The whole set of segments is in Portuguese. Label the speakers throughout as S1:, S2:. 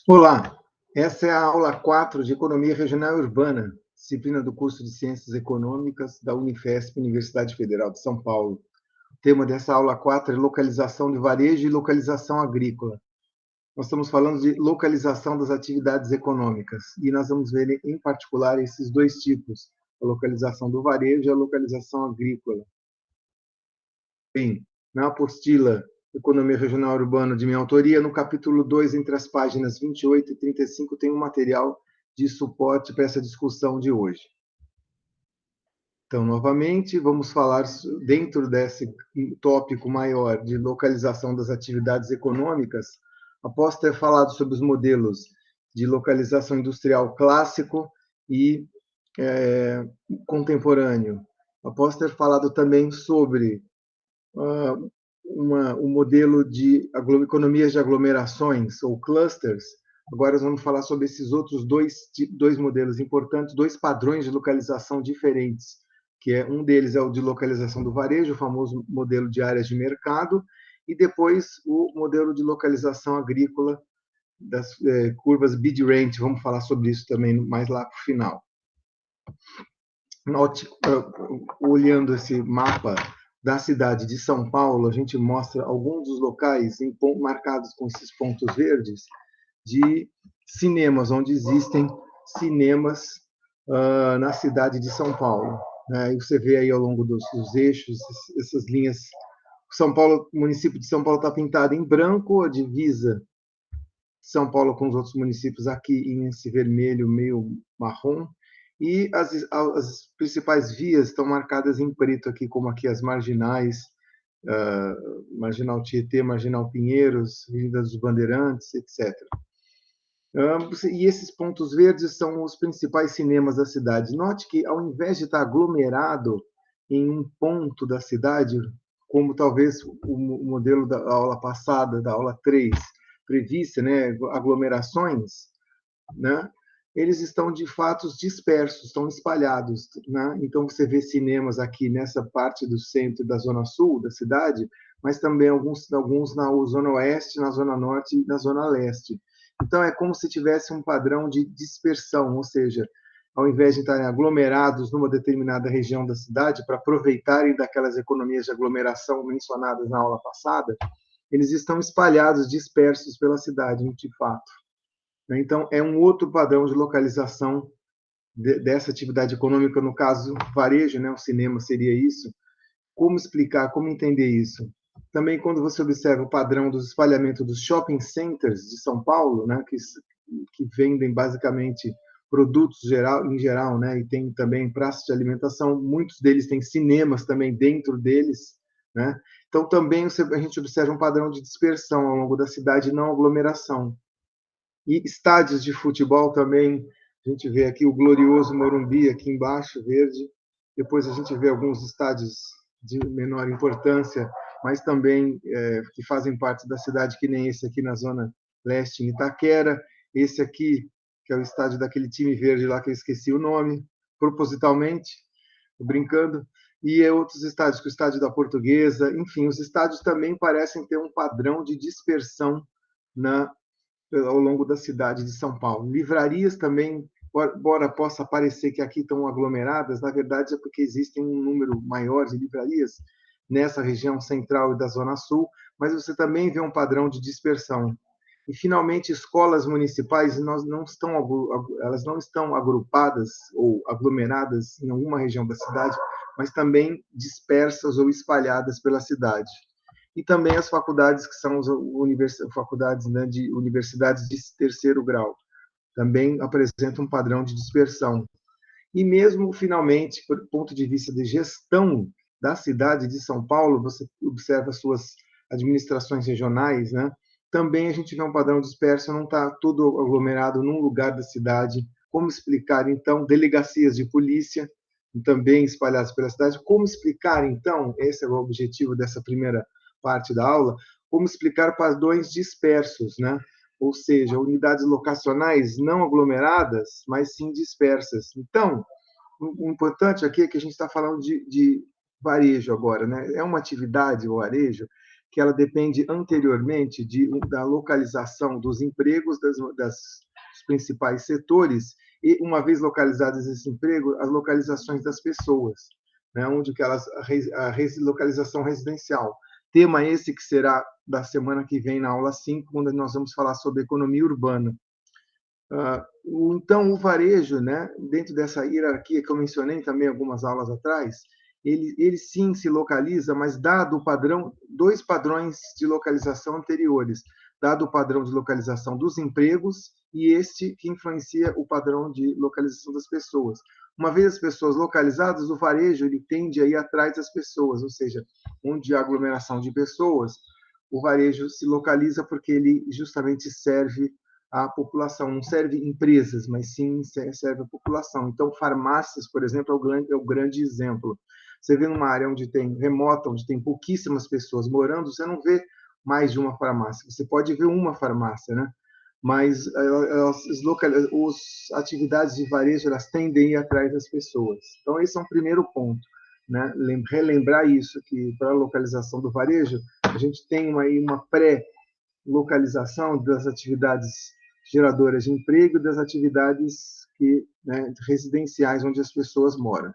S1: Olá, essa é a aula 4 de Economia Regional e Urbana, disciplina do curso de Ciências Econômicas da Unifesp, Universidade Federal de São Paulo. O tema dessa aula 4 é localização de varejo e localização agrícola. Nós estamos falando de localização das atividades econômicas e nós vamos ver em particular esses dois tipos, a localização do varejo e a localização agrícola. Bem, na apostila Economia Regional Urbana de minha autoria, no capítulo 2, entre as páginas 28 e 35, tem um material de suporte para essa discussão de hoje. Então, novamente, vamos falar dentro desse tópico maior de localização das atividades econômicas, após ter falado sobre os modelos de localização industrial clássico e contemporâneo, após ter falado também sobre um modelo de economias de aglomerações ou clusters. Agora nós vamos falar sobre esses outros dois modelos importantes, dois padrões de localização diferentes, que um deles é o de localização do varejo, o famoso modelo de áreas de mercado, e depois o modelo de localização agrícola das curvas BidRange. Vamos falar sobre isso também mais lá para o final. Olhando esse mapa da cidade de São Paulo, a gente mostra alguns dos locais marcados com esses pontos verdes de cinemas, onde existem cinemas na cidade de São Paulo. E você vê aí ao longo dos eixos, essas linhas. São Paulo, o município de São Paulo está pintado em branco, a divisa São Paulo com os outros municípios aqui em esse vermelho meio marrom, e as principais vias estão marcadas em preto aqui, como aqui as marginais, Marginal Tietê, Marginal Pinheiros, Avenida dos Bandeirantes, etc. E esses pontos verdes são os principais cinemas da cidade. Note que, ao invés de estar aglomerado em um ponto da cidade, como talvez o modelo da aula passada, da aula 3, prevista, né, aglomerações, né, eles estão de fato dispersos, estão espalhados, né? Então você vê cinemas aqui nessa parte do centro da zona sul da cidade, mas também alguns na zona oeste, na zona norte e na zona leste. Então é como se tivesse um padrão de dispersão, ou seja, ao invés de estarem aglomerados numa determinada região da cidade para aproveitarem daquelas economias de aglomeração mencionadas na aula passada, eles estão espalhados, dispersos pela cidade, de fato. Então, é um outro padrão de localização dessa atividade econômica, no caso, varejo, né? O cinema seria isso. Como explicar, como entender isso? Também, quando você observa o padrão do espalhamento dos shopping centers de São Paulo, né? Que vendem basicamente produtos em geral, né? E tem também praças de alimentação, muitos deles têm cinemas também dentro deles, né? Então, também a gente observa um padrão de dispersão ao longo da cidade, não aglomeração. E estádios de futebol também, a gente vê aqui o glorioso Morumbi, aqui embaixo, verde. Depois a gente vê alguns estádios de menor importância, mas também que fazem parte da cidade, que nem esse aqui na Zona Leste, em Itaquera. Esse aqui, que é o estádio daquele time verde lá, que eu esqueci o nome, propositalmente, brincando. E outros estádios, como o Estádio da Portuguesa. Enfim, os estádios também parecem ter um padrão de dispersão ao longo da cidade de São Paulo. Livrarias também, embora possa parecer que aqui estão aglomeradas, na verdade é porque existem um número maior de livrarias nessa região central e da Zona Sul, mas você também vê um padrão de dispersão. E, finalmente, escolas municipais elas não estão agrupadas ou aglomeradas em alguma região da cidade, mas também dispersas ou espalhadas pela cidade. E também as faculdades, que são as faculdades, né, de universidades de terceiro grau, também apresentam um padrão de dispersão. E mesmo, finalmente, por ponto de vista de gestão da cidade de São Paulo, você observa suas administrações regionais, né? Também a gente vê um padrão disperso, não está tudo aglomerado num lugar da cidade. Como explicar, então, delegacias de polícia também espalhadas pela cidade? Como explicar, então, esse é o objetivo dessa primeira parte da aula, como explicar padrões dispersos, né? Ou seja, unidades locacionais não aglomeradas, mas sim dispersas. Então, o importante aqui é que a gente está falando de varejo agora, né? É uma atividade, o varejo, que ela depende anteriormente da localização dos empregos dos principais setores e, uma vez localizados esse emprego, as localizações das pessoas, né, onde que a localização residencial. Tema esse que será da semana que vem na aula 5, quando nós vamos falar sobre economia urbana. Então, o varejo, né, dentro dessa hierarquia que eu mencionei também algumas aulas atrás, ele sim se localiza, mas dado o padrão, dois padrões de localização anteriores, dado o padrão de localização dos empregos e este que influencia o padrão de localização das pessoas. Uma vez as pessoas localizadas, o varejo ele tende a ir atrás das pessoas, ou seja, onde há aglomeração de pessoas, o varejo se localiza porque ele justamente serve a população, não serve empresas, mas sim serve a população. Então, farmácias, por exemplo, é o grande exemplo. Você vê numa área onde tem remota, onde tem pouquíssimas pessoas morando, você não vê mais de uma farmácia. Você pode ver uma farmácia, né? Mas as atividades de varejo elas tendem a ir atrás das pessoas. Então, esse é um primeiro ponto. Né? Relembrar isso, que para a localização do varejo, a gente tem uma pré-localização das atividades geradoras de emprego e das atividades residenciais onde as pessoas moram.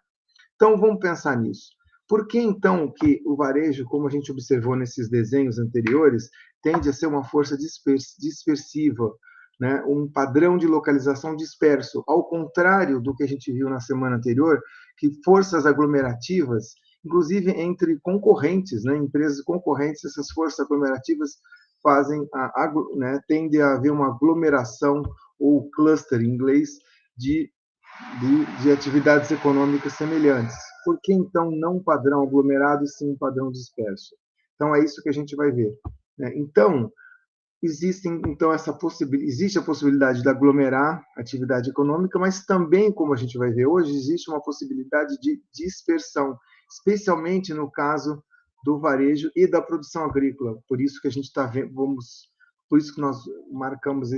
S1: Então, vamos pensar nisso. Por que, então, que o varejo, como a gente observou nesses desenhos anteriores, tende a ser uma força dispersiva, né? Um padrão de localização disperso, ao contrário do que a gente viu na semana anterior, que forças aglomerativas, inclusive entre concorrentes, né? Empresas concorrentes, essas forças aglomerativas tende a haver uma aglomeração, ou cluster em inglês, de atividades econômicas semelhantes. Por que, então, não um padrão aglomerado e sim um padrão disperso? Então, é isso que a gente vai ver. Né? Então, existe a possibilidade de aglomerar atividade econômica, mas também, como a gente vai ver hoje, existe uma possibilidade de dispersão, especialmente no caso do varejo e da produção agrícola. Por isso que a gente está vendo, por isso que nós marcamos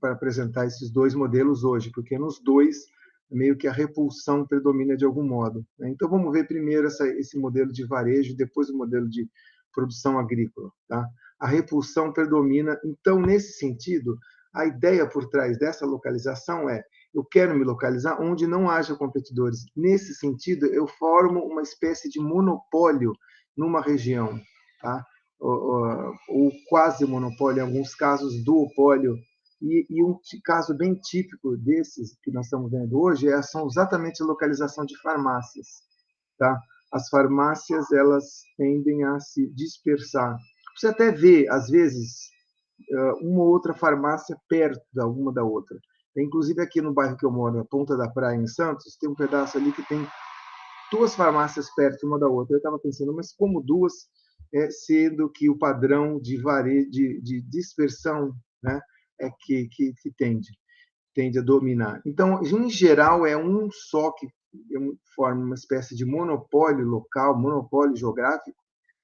S1: para apresentar esses dois modelos hoje, porque nos dois meio que a repulsão predomina de algum modo. Né? Então, vamos ver primeiro esse modelo de varejo, depois o modelo de produção agrícola. Tá? A repulsão predomina. Então, nesse sentido, a ideia por trás dessa localização é: eu quero me localizar onde não haja competidores. Nesse sentido, eu formo uma espécie de monopólio numa região, tá? ou quase monopólio, em alguns casos, duopólio. E um caso bem típico desses que nós estamos vendo hoje são exatamente a localização de farmácias. Tá? As farmácias elas tendem a se dispersar. Você até vê, às vezes, uma ou outra farmácia perto da uma da outra. Inclusive aqui no bairro que eu moro, na Ponta da Praia, em Santos, tem um pedaço ali que tem duas farmácias perto uma da outra. Eu estava pensando, mas como duas, sendo que o padrão de dispersão, né, é que tende a dominar. Então, em geral, é um só que forma uma espécie de monopólio local, monopólio geográfico,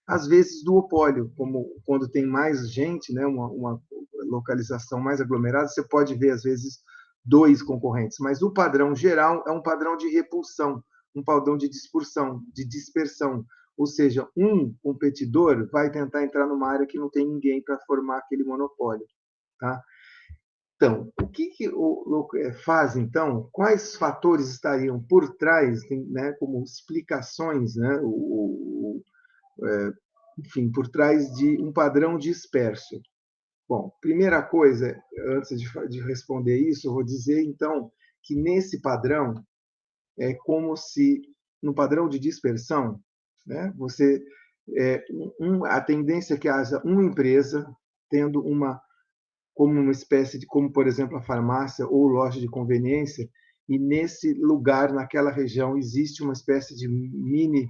S1: às vezes duopólio, como quando tem mais gente, né, uma localização mais aglomerada, você pode ver, às vezes, dois concorrentes, mas o padrão geral é um padrão de repulsão, um padrão de dispersão, ou seja, um competidor vai tentar entrar numa área que não tem ninguém para formar aquele monopólio. Tá? Então, o que faz, então? Quais fatores estariam por trás, né, como explicações, né, enfim, por trás de um padrão disperso? Bom, primeira coisa, antes de responder isso, eu vou dizer, então, que nesse padrão, é como se, no padrão de dispersão, né, a tendência é que haja uma empresa tendo como uma espécie de, como por exemplo a farmácia ou loja de conveniência, e nesse lugar, naquela região, existe uma espécie de mini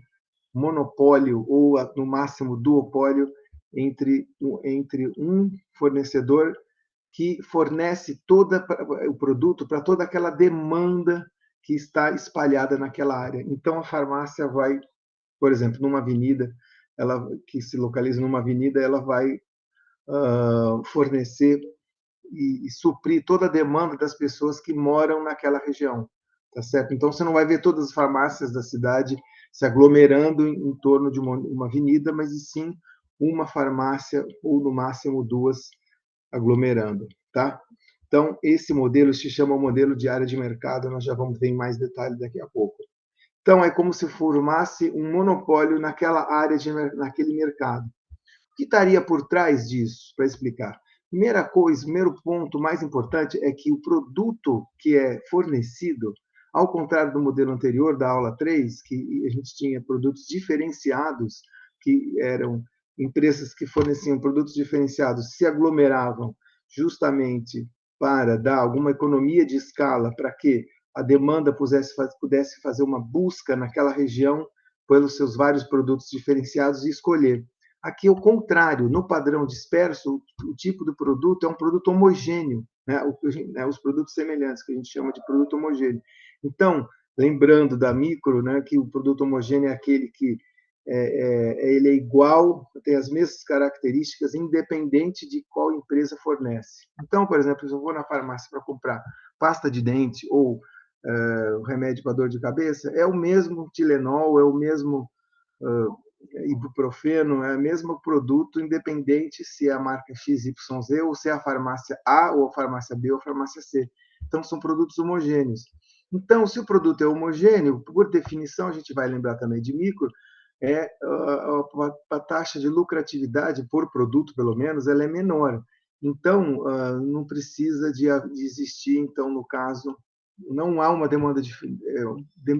S1: monopólio ou no máximo duopólio entre um fornecedor que fornece todo o produto para toda aquela demanda que está espalhada naquela área. Então a farmácia vai, por exemplo, numa avenida, ela que se localiza numa avenida, ela vai fornecer e suprir toda a demanda das pessoas que moram naquela região, tá certo? Então você não vai ver todas as farmácias da cidade se aglomerando em torno de uma avenida, mas sim uma farmácia ou, no máximo, duas aglomerando. Tá? Então, esse modelo se chama modelo de área de mercado, nós já vamos ver em mais detalhes daqui a pouco. Então, é como se formasse um monopólio naquela área, naquele mercado. O que estaria por trás disso, para explicar? Primeira coisa, primeiro ponto mais importante é que o produto que é fornecido, ao contrário do modelo anterior, da aula 3, que a gente tinha produtos diferenciados, que eram empresas que forneciam produtos diferenciados, se aglomeravam justamente para dar alguma economia de escala, para que a demanda pudesse fazer uma busca naquela região pelos seus vários produtos diferenciados e escolher. Aqui é o contrário, no padrão disperso, o tipo do produto é um produto homogêneo, né? Os produtos semelhantes, que a gente chama de produto homogêneo. Então, lembrando da micro, né, que o produto homogêneo é aquele que ele é igual, tem as mesmas características, independente de qual empresa fornece. Então, por exemplo, se eu vou na farmácia para comprar pasta de dente ou remédio para dor de cabeça, é o mesmo Tilenol, é o mesmo ibuprofeno, é o mesmo produto, independente se é a marca XYZ ou se é a farmácia A ou a farmácia B ou a farmácia C. Então, são produtos homogêneos. Então, se o produto é homogêneo, por definição, a gente vai lembrar também de micro, a taxa de lucratividade por produto, pelo menos, ela é menor. Então, não precisa de existir, então, no caso, não há uma demanda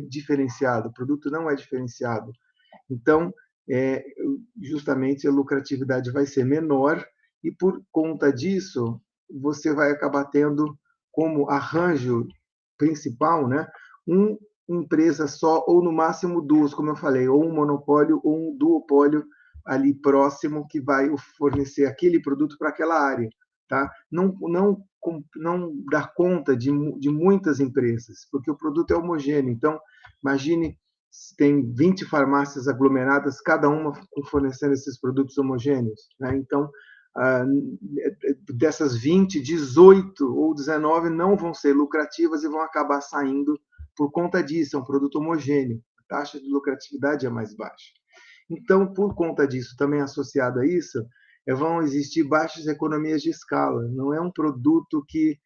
S1: diferenciada, o produto não é diferenciado. Então, justamente a lucratividade vai ser menor e, por conta disso, você vai acabar tendo como arranjo principal, né, uma empresa só, ou no máximo duas, como eu falei, ou um monopólio ou um duopólio ali próximo que vai fornecer aquele produto para aquela área. Tá? Não dar conta de muitas empresas, porque o produto é homogêneo. Então, imagine tem 20 farmácias aglomeradas, cada uma fornecendo esses produtos homogêneos. Né? Então, dessas 20, 18 ou 19 não vão ser lucrativas e vão acabar saindo por conta disso, é um produto homogêneo. A taxa de lucratividade é mais baixa. Então, por conta disso, também associado a isso, vão existir baixas economias de escala. Não é um produto que,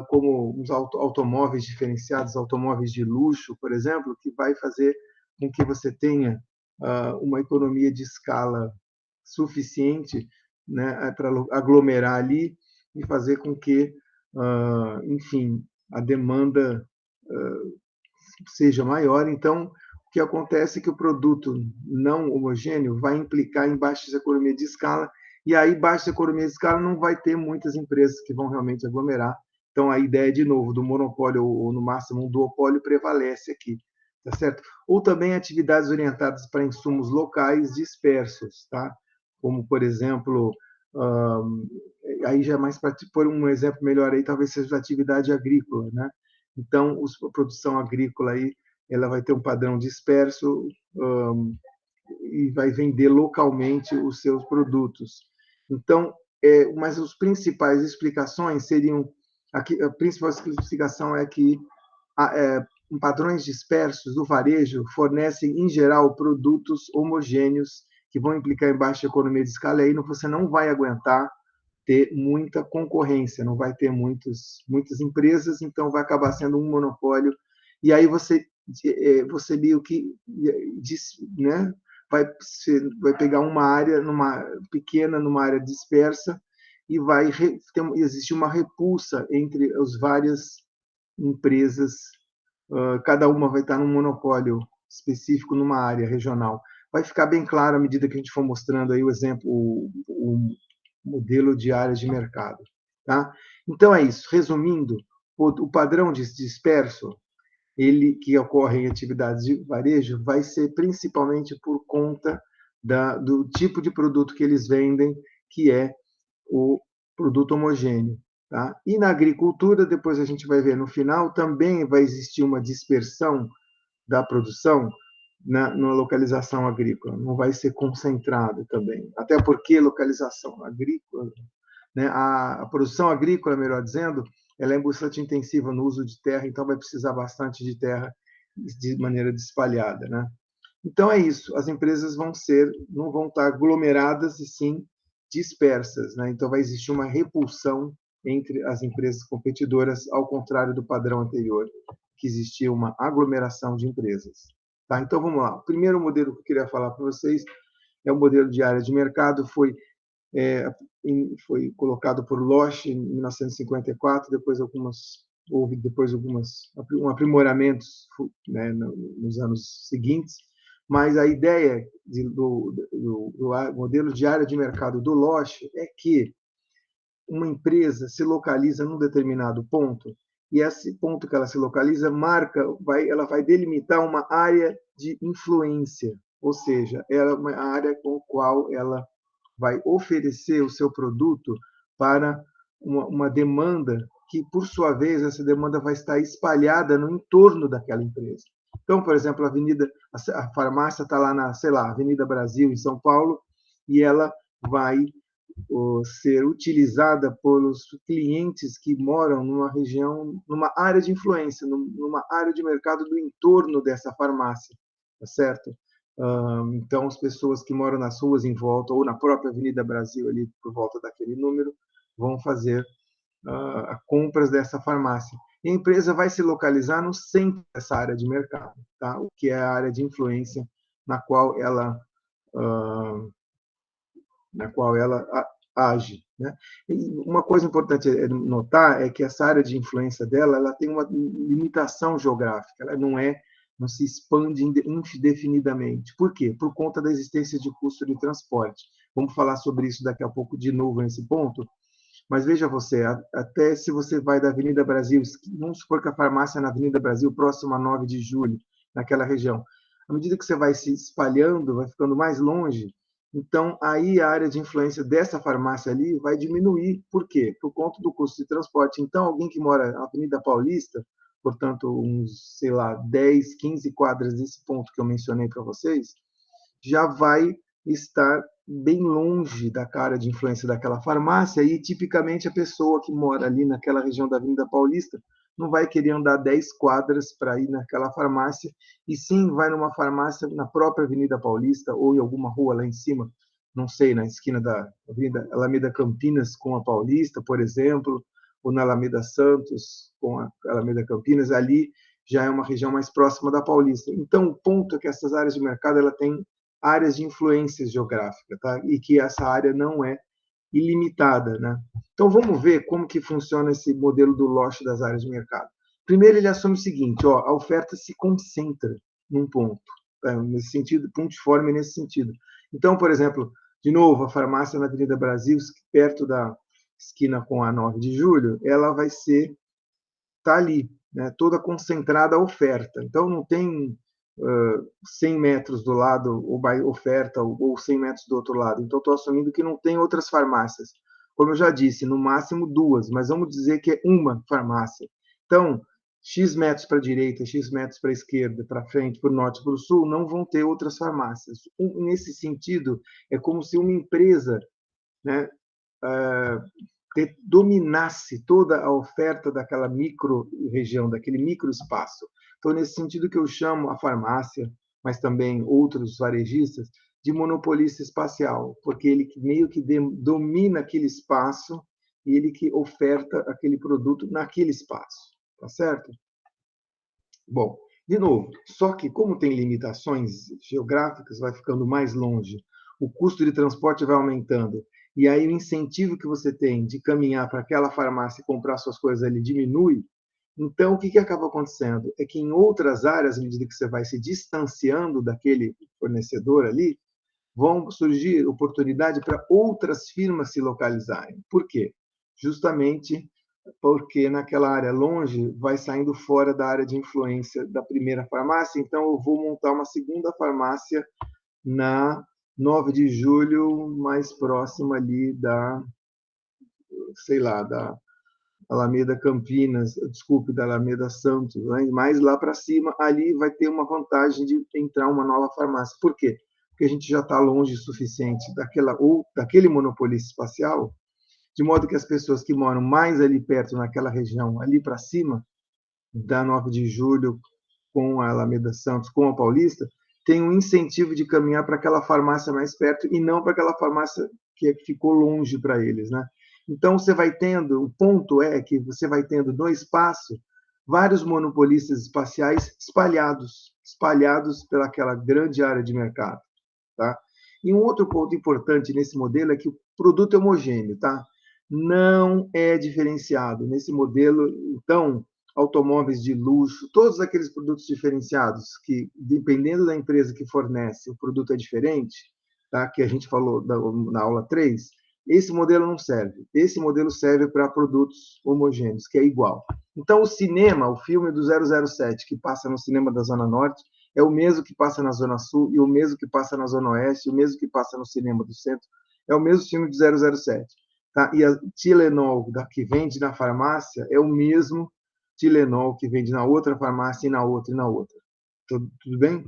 S1: como os automóveis diferenciados, automóveis de luxo, por exemplo, que vai fazer com que você tenha uma economia de escala suficiente, né, para aglomerar ali e fazer com que, enfim, a demanda seja maior. Então, o que acontece é que o produto não homogêneo vai implicar em baixas economias de escala, e aí baixa economia de escala não vai ter muitas empresas que vão realmente aglomerar. Então, a ideia, de novo, do monopólio ou, no máximo, um duopólio prevalece aqui. Tá certo? Ou também atividades orientadas para insumos locais dispersos, tá? Como, por exemplo, aí já é mais para pôr um exemplo melhor aí, talvez seja a atividade agrícola, né? Então, a produção agrícola aí, ela vai ter um padrão disperso e vai vender localmente os seus produtos. Então, mas as principais explicações seriam, aqui, a principal explicação é que padrões dispersos do varejo fornecem, em geral, produtos homogêneos que vão implicar em baixa economia de escala, e aí você não vai aguentar ter muita concorrência, não vai ter muitas empresas, então vai acabar sendo um monopólio, e aí você meio que né, vai pegar uma área pequena, numa área dispersa, e vai existir uma repulsa entre as várias empresas, cada uma vai estar num monopólio específico numa área regional. Vai ficar bem claro à medida que a gente for mostrando aí o exemplo, o modelo de áreas de mercado. Tá? Então é isso. Resumindo, o padrão disperso, ele que ocorre em atividades de varejo, vai ser principalmente por conta do tipo de produto que eles vendem, que é o produto homogêneo. Tá? E na agricultura, depois a gente vai ver no final, também vai existir uma dispersão da produção na localização agrícola, não vai ser concentrado também. Até porque localização agrícola, né, a produção agrícola, melhor dizendo, ela é bastante intensiva no uso de terra, então vai precisar bastante de terra de maneira espalhada. Né? Então é isso, as empresas não vão estar aglomeradas e sim dispersas, né? Então vai existir uma repulsão entre as empresas competidoras, ao contrário do padrão anterior, que existia uma aglomeração de empresas. Tá? Então vamos lá. O primeiro modelo que eu queria falar para vocês é o modelo de área de mercado, foi colocado por Losch em 1954, houve depois alguns aprimoramentos, né, nos anos seguintes, mas a ideia do modelo de área de mercado do Losch é que uma empresa se localiza num determinado ponto e esse ponto que ela se localiza ela vai delimitar uma área de influência, ou seja, ela é uma área com a qual ela vai oferecer o seu produto para uma demanda que, por sua vez, essa demanda vai estar espalhada no entorno daquela empresa. Então, por exemplo, a farmácia está lá na, sei lá, Avenida Brasil, em São Paulo, e ela vai ser utilizada pelos clientes que moram numa região, numa área de influência, numa área de mercado do entorno dessa farmácia, tá certo? Então, as pessoas que moram nas ruas em volta, ou na própria Avenida Brasil, ali por volta daquele número, vão fazer compras dessa farmácia. E a empresa vai se localizar no centro dessa área de mercado, tá? O que é a área de influência na qual ela age. Né? E uma coisa importante notar é que essa área de influência dela, ela tem uma limitação geográfica, ela não se expande indefinidamente. Por quê? Por conta da existência de custo de transporte. Vamos falar sobre isso daqui a pouco de novo nesse ponto. Mas veja você, até se você vai da Avenida Brasil, vamos supor que a farmácia é na Avenida Brasil, próxima a 9 de julho, naquela região. À medida que você vai se espalhando, vai ficando mais longe, então aí a área de influência dessa farmácia ali vai diminuir. Por quê? Por conta do custo de transporte. Então, alguém que mora na Avenida Paulista, portanto, uns, sei lá, 10, 15 quadras desse ponto que eu mencionei para vocês, já vai estar bem longe da cara de influência daquela farmácia e, tipicamente, a pessoa que mora ali naquela região da Avenida Paulista não vai querer andar 10 quadras para ir naquela farmácia, e sim vai numa farmácia na própria Avenida Paulista ou em alguma rua lá em cima, não sei, na esquina da Avenida Alameda Campinas com a Paulista, por exemplo, ou na Alameda Santos com a Alameda Campinas, ali já é uma região mais próxima da Paulista. Então, o ponto é que essas áreas de mercado ela tem áreas de influência geográfica, tá? E que essa área não é ilimitada, né? Então vamos ver como que funciona esse modelo do Losch das áreas de mercado. Primeiro ele assume o seguinte, ó, a oferta se concentra num ponto, tá? Nesse sentido, pontiforme nesse sentido. Então, por exemplo, de novo, a farmácia na Avenida Brasil, perto da esquina com a 9 de julho, ela vai tá ali, né? Toda concentrada a oferta. Então não tem 100 metros do lado ou oferta ou 100 metros do outro lado. Então, estou assumindo que não tem outras farmácias. Como eu já disse, no máximo duas, mas vamos dizer que é uma farmácia. Então, X metros para a direita, X metros para a esquerda, para frente, para o norte, para o sul, não vão ter outras farmácias. Nesse sentido, é como se uma empresa, né, dominasse toda a oferta daquela micro-região, daquele microespaço. Então, nesse sentido que eu chamo a farmácia, mas também outros varejistas, de monopolista espacial, porque ele meio que domina aquele espaço e ele que oferta aquele produto naquele espaço, tá certo? Bom, de novo, só que como tem limitações geográficas, vai ficando mais longe, o custo de transporte vai aumentando, e aí o incentivo que você tem de caminhar para aquela farmácia e comprar suas coisas ali diminui. Então, o que acaba acontecendo? É que em outras áreas, à medida que você vai se distanciando daquele fornecedor ali, vão surgir oportunidade para outras firmas se localizarem. Por quê? Justamente porque naquela área longe vai saindo fora da área de influência da primeira farmácia, então eu vou montar uma segunda farmácia na 9 de julho, mais próxima ali da, sei lá, da Alameda Campinas, desculpe, da Alameda Santos, né? Mais lá para cima, ali vai ter uma vantagem de entrar uma nova farmácia. Por quê? Porque a gente já está longe o suficiente daquele monopolista espacial, de modo que as pessoas que moram mais ali perto, naquela região, ali para cima, da 9 de julho, com a Alameda Santos, com a Paulista, tem um incentivo de caminhar para aquela farmácia mais perto e não para aquela farmácia que ficou longe para eles, né? Então, você vai tendo, o ponto é que você vai tendo no espaço vários monopolistas espaciais espalhados pelaquela grande área de mercado, tá? E um outro ponto importante nesse modelo é que o produto é homogêneo, tá? Não é diferenciado. Nesse modelo, então, automóveis de luxo, todos aqueles produtos diferenciados que, dependendo da empresa que fornece, o produto é diferente, tá? Que a gente falou na aula 3, esse modelo não serve. Esse modelo serve para produtos homogêneos, que é igual. Então, o cinema, o filme do 007, que passa no cinema da Zona Norte, é o mesmo que passa na Zona Sul, e o mesmo que passa na Zona Oeste, e o mesmo que passa no cinema do centro, é o mesmo filme de 007. Tá? E a Tilenol que vende na farmácia é o mesmo Tilenol que vende na outra farmácia e na outra e na outra. Tudo bem?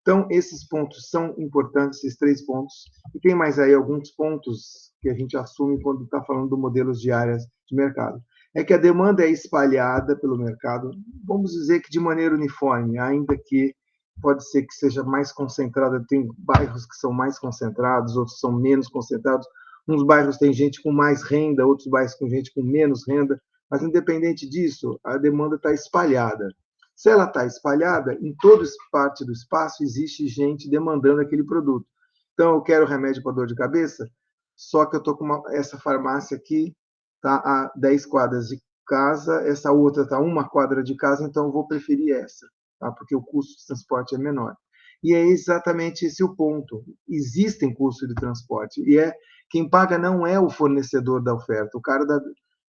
S1: Então, esses pontos são importantes, esses 3 pontos. E tem mais aí alguns pontos que a gente assume quando está falando de modelos de áreas de mercado. É que a demanda é espalhada pelo mercado, vamos dizer que de maneira uniforme, ainda que pode ser que seja mais concentrada, tem bairros que são mais concentrados, outros são menos concentrados, uns bairros tem gente com mais renda, outros bairros com gente com menos renda, mas independente disso, a demanda está espalhada. Se ela está espalhada, em toda parte do espaço existe gente demandando aquele produto. Então, eu quero remédio para dor de cabeça, só que eu estou com essa farmácia aqui, está a 10 quadras de casa, essa outra está a 1 quadra de casa, então eu vou preferir essa, tá? Porque o custo de transporte é menor. E é exatamente esse o ponto. Existem custos de transporte, e quem paga não é o fornecedor da oferta. O cara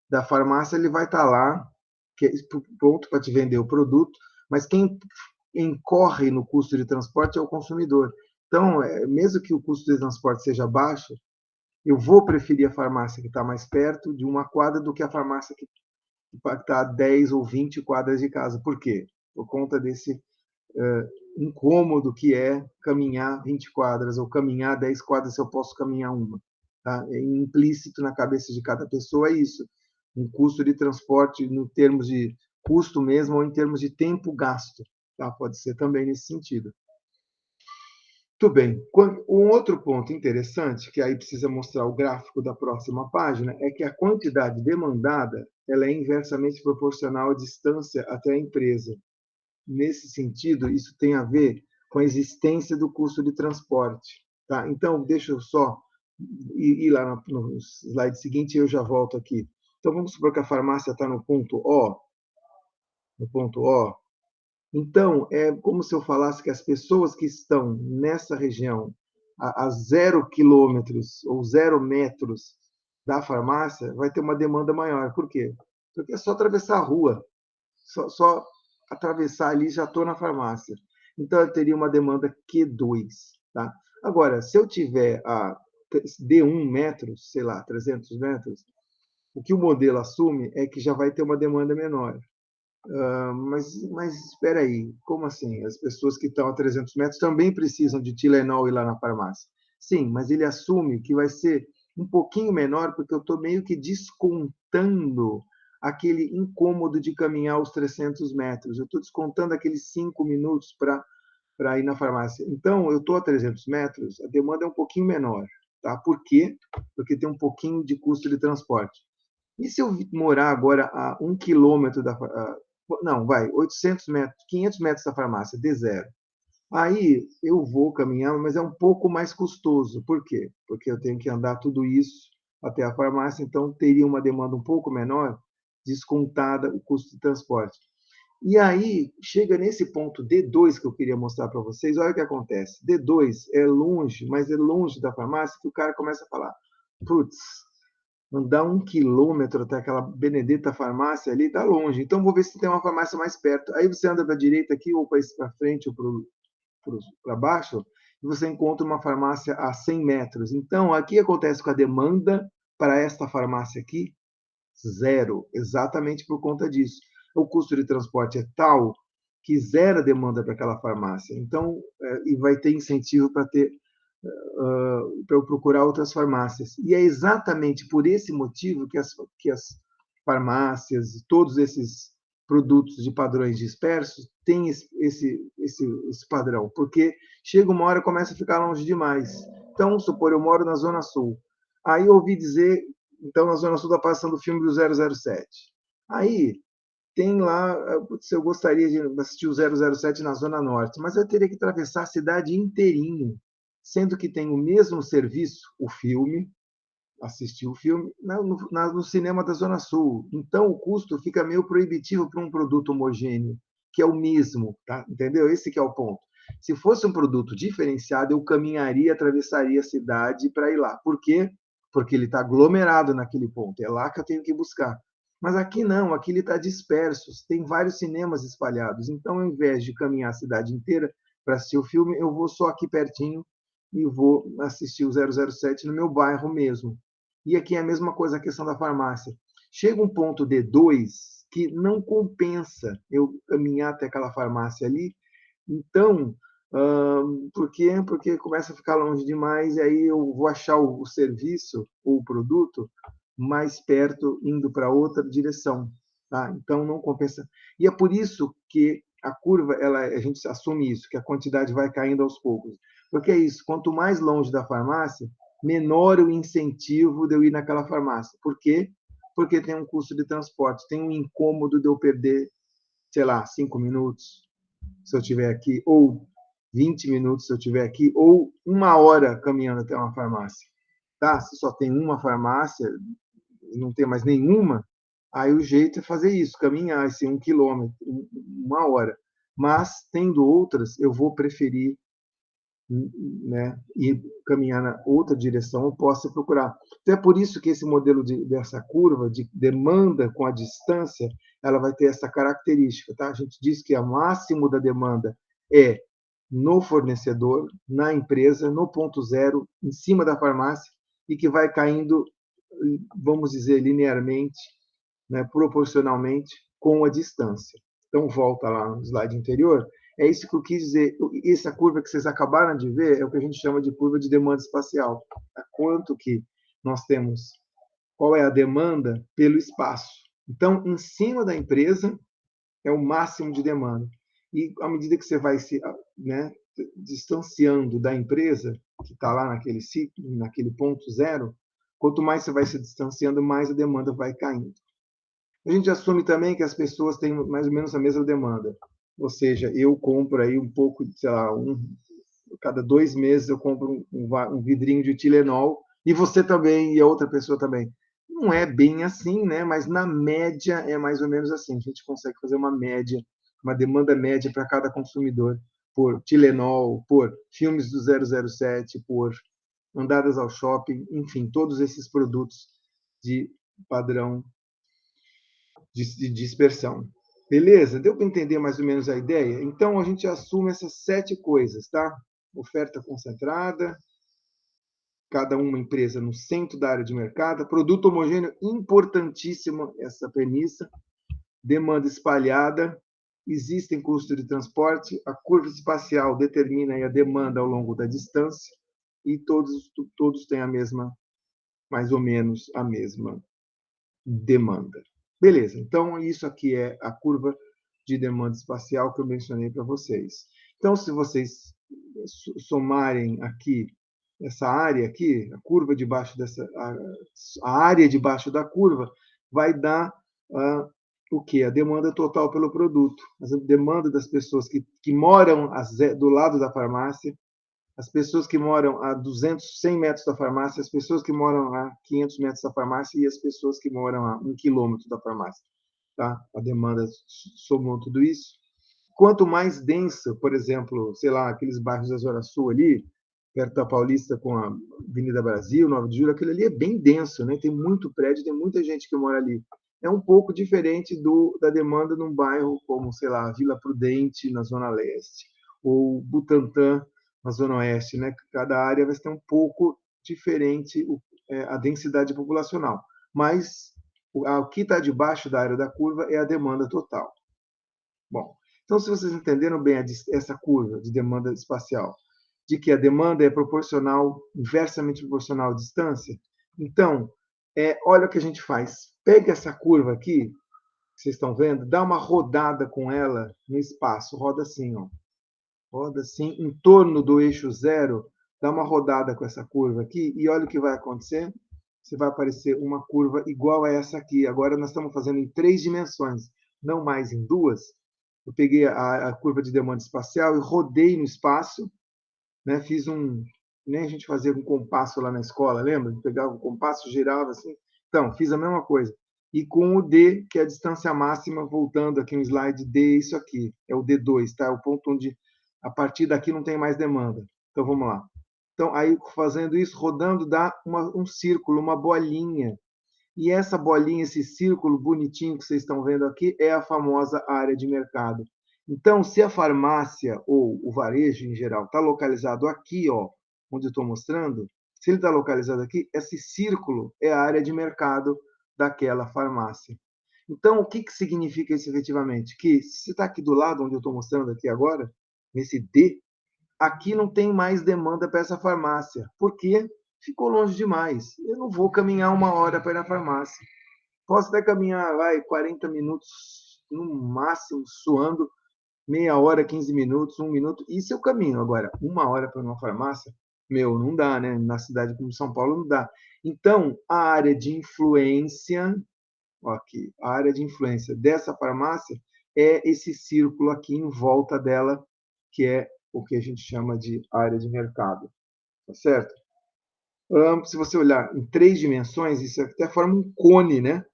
S1: da farmácia ele vai estar lá, pronto para te vender o produto, mas quem incorre no custo de transporte é o consumidor. Então, mesmo que o custo de transporte seja baixo, eu vou preferir a farmácia que está mais perto de 1 quadra do que a farmácia que está a 10 ou 20 quadras de casa. Por quê? Por conta desse incômodo que é caminhar 20 quadras ou caminhar 10 quadras se eu posso caminhar uma. Tá? É implícito na cabeça de cada pessoa é isso. Um custo de transporte, no termos de custo mesmo, ou em termos de tempo gasto. Tá? Pode ser também nesse sentido. Tudo bem. Um outro ponto interessante, que aí precisa mostrar o gráfico da próxima página, é que a quantidade demandada ela é inversamente proporcional à distância até a empresa. Nesse sentido, isso tem a ver com a existência do custo de transporte. Tá? Então, deixa eu só ir lá no slide seguinte e eu já volto aqui. Então, vamos supor que a farmácia está no ponto O. No ponto O. Então, é como se eu falasse que as pessoas que estão nessa região, a 0 quilômetros ou 0 metros da farmácia, vai ter uma demanda maior. Por quê? Porque é só atravessar a rua. Só atravessar ali já estou na farmácia. Então, eu teria uma demanda Q2. Tá? Agora, se eu tiver a D1 metros, sei lá, 300 metros, o que o modelo assume é que já vai ter uma demanda menor. Mas espera aí, como assim? As pessoas que estão a 300 metros também precisam de Tilenol ir lá na farmácia. Sim, mas ele assume que vai ser um pouquinho menor, porque eu estou meio que descontando aquele incômodo de caminhar os 300 metros. Eu estou descontando aqueles 5 minutos para ir na farmácia. Então, eu estou a 300 metros, a demanda é um pouquinho menor. Tá? Por quê? Porque tem um pouquinho de custo de transporte. E se eu morar agora a 1 quilômetro da não, vai, 800 metros, 500 metros da farmácia, D0. Aí eu vou caminhar, mas é um pouco mais custoso. Por quê? Porque eu tenho que andar tudo isso até a farmácia, então teria uma demanda um pouco menor, descontada o custo de transporte. E aí, chega nesse ponto D2 que eu queria mostrar para vocês, olha o que acontece. D2 é longe, mas é longe da farmácia, que o cara começa a falar, putz, andar 1 quilômetro até aquela Benedetta farmácia ali, está longe. Então, vou ver se tem uma farmácia mais perto. Aí você anda para a direita aqui, ou para frente, ou para baixo, e você encontra uma farmácia a 100 metros. Então, aqui acontece com a demanda para esta farmácia aqui, 0, exatamente por conta disso. O custo de transporte é tal que zera a demanda para aquela farmácia. Então, e vai ter incentivo para eu procurar outras farmácias. E é exatamente por esse motivo que as farmácias, todos esses produtos de padrões dispersos têm esse padrão, porque chega uma hora e começa a ficar longe demais. Então, vamos supor, eu moro na Zona Sul. Aí eu ouvi dizer, então, na Zona Sul está passando o filme do 007. Aí tem lá, se eu gostaria de assistir o 007 na Zona Norte, mas eu teria que atravessar a cidade inteirinho, sendo que tem o mesmo serviço, o filme, assistir o filme, no cinema da Zona Sul. Então, o custo fica meio proibitivo para um produto homogêneo, que é o mesmo, tá? Entendeu? Esse que é o ponto. Se fosse um produto diferenciado, eu caminharia, atravessaria a cidade para ir lá. Por quê? Porque ele está aglomerado naquele ponto. É lá que eu tenho que buscar. Mas aqui não, aqui ele está disperso. Tem vários cinemas espalhados. Então, ao invés de caminhar a cidade inteira para assistir o filme, eu vou só aqui pertinho e vou assistir o 007 no meu bairro mesmo. E aqui é a mesma coisa a questão da farmácia. Chega um ponto D2 que não compensa eu caminhar até aquela farmácia ali. Então, por quê? Porque começa a ficar longe demais e aí eu vou achar o serviço ou o produto mais perto, indo para outra direção. Tá? Então, não compensa. E é por isso que a curva, a gente assume isso, que a quantidade vai caindo aos poucos. Porque é isso, quanto mais longe da farmácia, menor o incentivo de eu ir naquela farmácia. Por quê? Porque tem um custo de transporte, tem um incômodo de eu perder, sei lá, 5 minutos, se eu estiver aqui, ou 20 minutos se eu estiver aqui, ou 1 hora caminhando até uma farmácia. Tá? Se só tem uma farmácia, não tem mais nenhuma, aí o jeito é fazer isso, caminhar esse 1 quilômetro, 1 hora. Mas, tendo outras, eu vou preferir, né, e caminhar na outra direção, eu posso procurar. Então, é por isso que esse modelo dessa curva de demanda com a distância, ela vai ter essa característica. Tá? A gente diz que o máximo da demanda é no fornecedor, na empresa, no ponto zero, em cima da farmácia, e que vai caindo, vamos dizer, linearmente, né, proporcionalmente com a distância. Então, volta lá no slide anterior, é isso que eu quis dizer. Essa curva que vocês acabaram de ver é o que a gente chama de curva de demanda espacial. Quanto que nós temos, qual é a demanda pelo espaço. Então, em cima da empresa, é o máximo de demanda. E à medida que você vai se, né, distanciando da empresa, que está lá naquele ciclo, naquele ponto zero, quanto mais você vai se distanciando, mais a demanda vai caindo. A gente assume também que as pessoas têm mais ou menos a mesma demanda. Ou seja, eu compro aí um pouco, sei lá, cada 2 meses eu compro um vidrinho de Tilenol, e você também, e a outra pessoa também. Não é bem assim, né? Mas na média é mais ou menos assim. A gente consegue fazer uma média, uma demanda média para cada consumidor, por Tilenol, por filmes do 007, por andadas ao shopping, enfim, todos esses produtos de padrão de dispersão. Beleza? Deu para entender mais ou menos a ideia? Então, a gente assume essas 7 coisas, tá? Oferta concentrada, cada uma empresa no centro da área de mercado, produto homogêneo, importantíssimo essa premissa, demanda espalhada, existem custos de transporte, a curva espacial determina a demanda ao longo da distância, e todos têm a mesma, mais ou menos a mesma demanda. Beleza, então isso aqui é a curva de demanda espacial que eu mencionei para vocês. Então, se vocês somarem aqui essa área aqui, a curva debaixo dessa, a área debaixo da curva, vai dar o que? A demanda total pelo produto, a demanda das pessoas que moram do lado da farmácia, as pessoas que moram a 200, 100 metros da farmácia, as pessoas que moram a 500 metros da farmácia e as pessoas que moram a 1 quilômetro da farmácia. Tá? A demanda somou tudo isso. Quanto mais densa, por exemplo, sei lá, aqueles bairros da Zona Sul ali, perto da Paulista com a Avenida Brasil, 9 de Julho, aquele ali é bem denso, né? Tem muito prédio, tem muita gente que mora ali. É um pouco diferente da demanda num bairro como, sei lá, Vila Prudente, na Zona Leste, ou Butantã, na Zona Oeste, né? Cada área vai ter um pouco diferente a densidade populacional. Mas o que está debaixo da área da curva é a demanda total. Bom, então, se vocês entenderam bem essa curva de demanda espacial, de que a demanda é proporcional, inversamente proporcional à distância, então, olha o que a gente faz. Pega essa curva aqui, que vocês estão vendo, dá uma rodada com ela no espaço, roda assim, ó. Roda assim, em torno do eixo zero, dá uma rodada com essa curva aqui, e olha o que vai acontecer. Você vai aparecer uma curva igual a essa aqui. Agora nós estamos fazendo em 3 dimensões, não mais em duas. Eu peguei a curva de demanda espacial e rodei no espaço, né? Fiz nem a gente fazia com compasso lá na escola, lembra? Pegava o compasso, girava assim. Então, fiz a mesma coisa. E com o D, que é a distância máxima, voltando aqui no slide D, isso aqui, é o D2, tá? É o ponto onde, a partir daqui, não tem mais demanda. Então, vamos lá. Então, aí, fazendo isso, rodando, dá um círculo, uma bolinha. E essa bolinha, esse círculo bonitinho que vocês estão vendo aqui, é a famosa área de mercado. Então, se a farmácia ou o varejo em geral está localizado aqui, ó, onde eu estou mostrando, se ele está localizado aqui, esse círculo é a área de mercado daquela farmácia. Então, o que significa isso efetivamente? Que se você está aqui do lado, onde eu estou mostrando aqui agora, nesse D, aqui não tem mais demanda para essa farmácia. Por quê? Ficou longe demais. Eu não vou caminhar 1 hora para ir na farmácia. Posso até caminhar, 40 minutos no máximo, suando, meia hora, 15 minutos, 1 minuto. Isso eu caminho. Agora, 1 hora para uma farmácia, não dá, né? Na cidade como São Paulo, não dá. Então, a área de influência, ó, aqui, a área de influência dessa farmácia é esse círculo aqui em volta dela, que é o que a gente chama de área de mercado. Tá certo? Se você olhar em 3 dimensões, isso até forma um cone, né?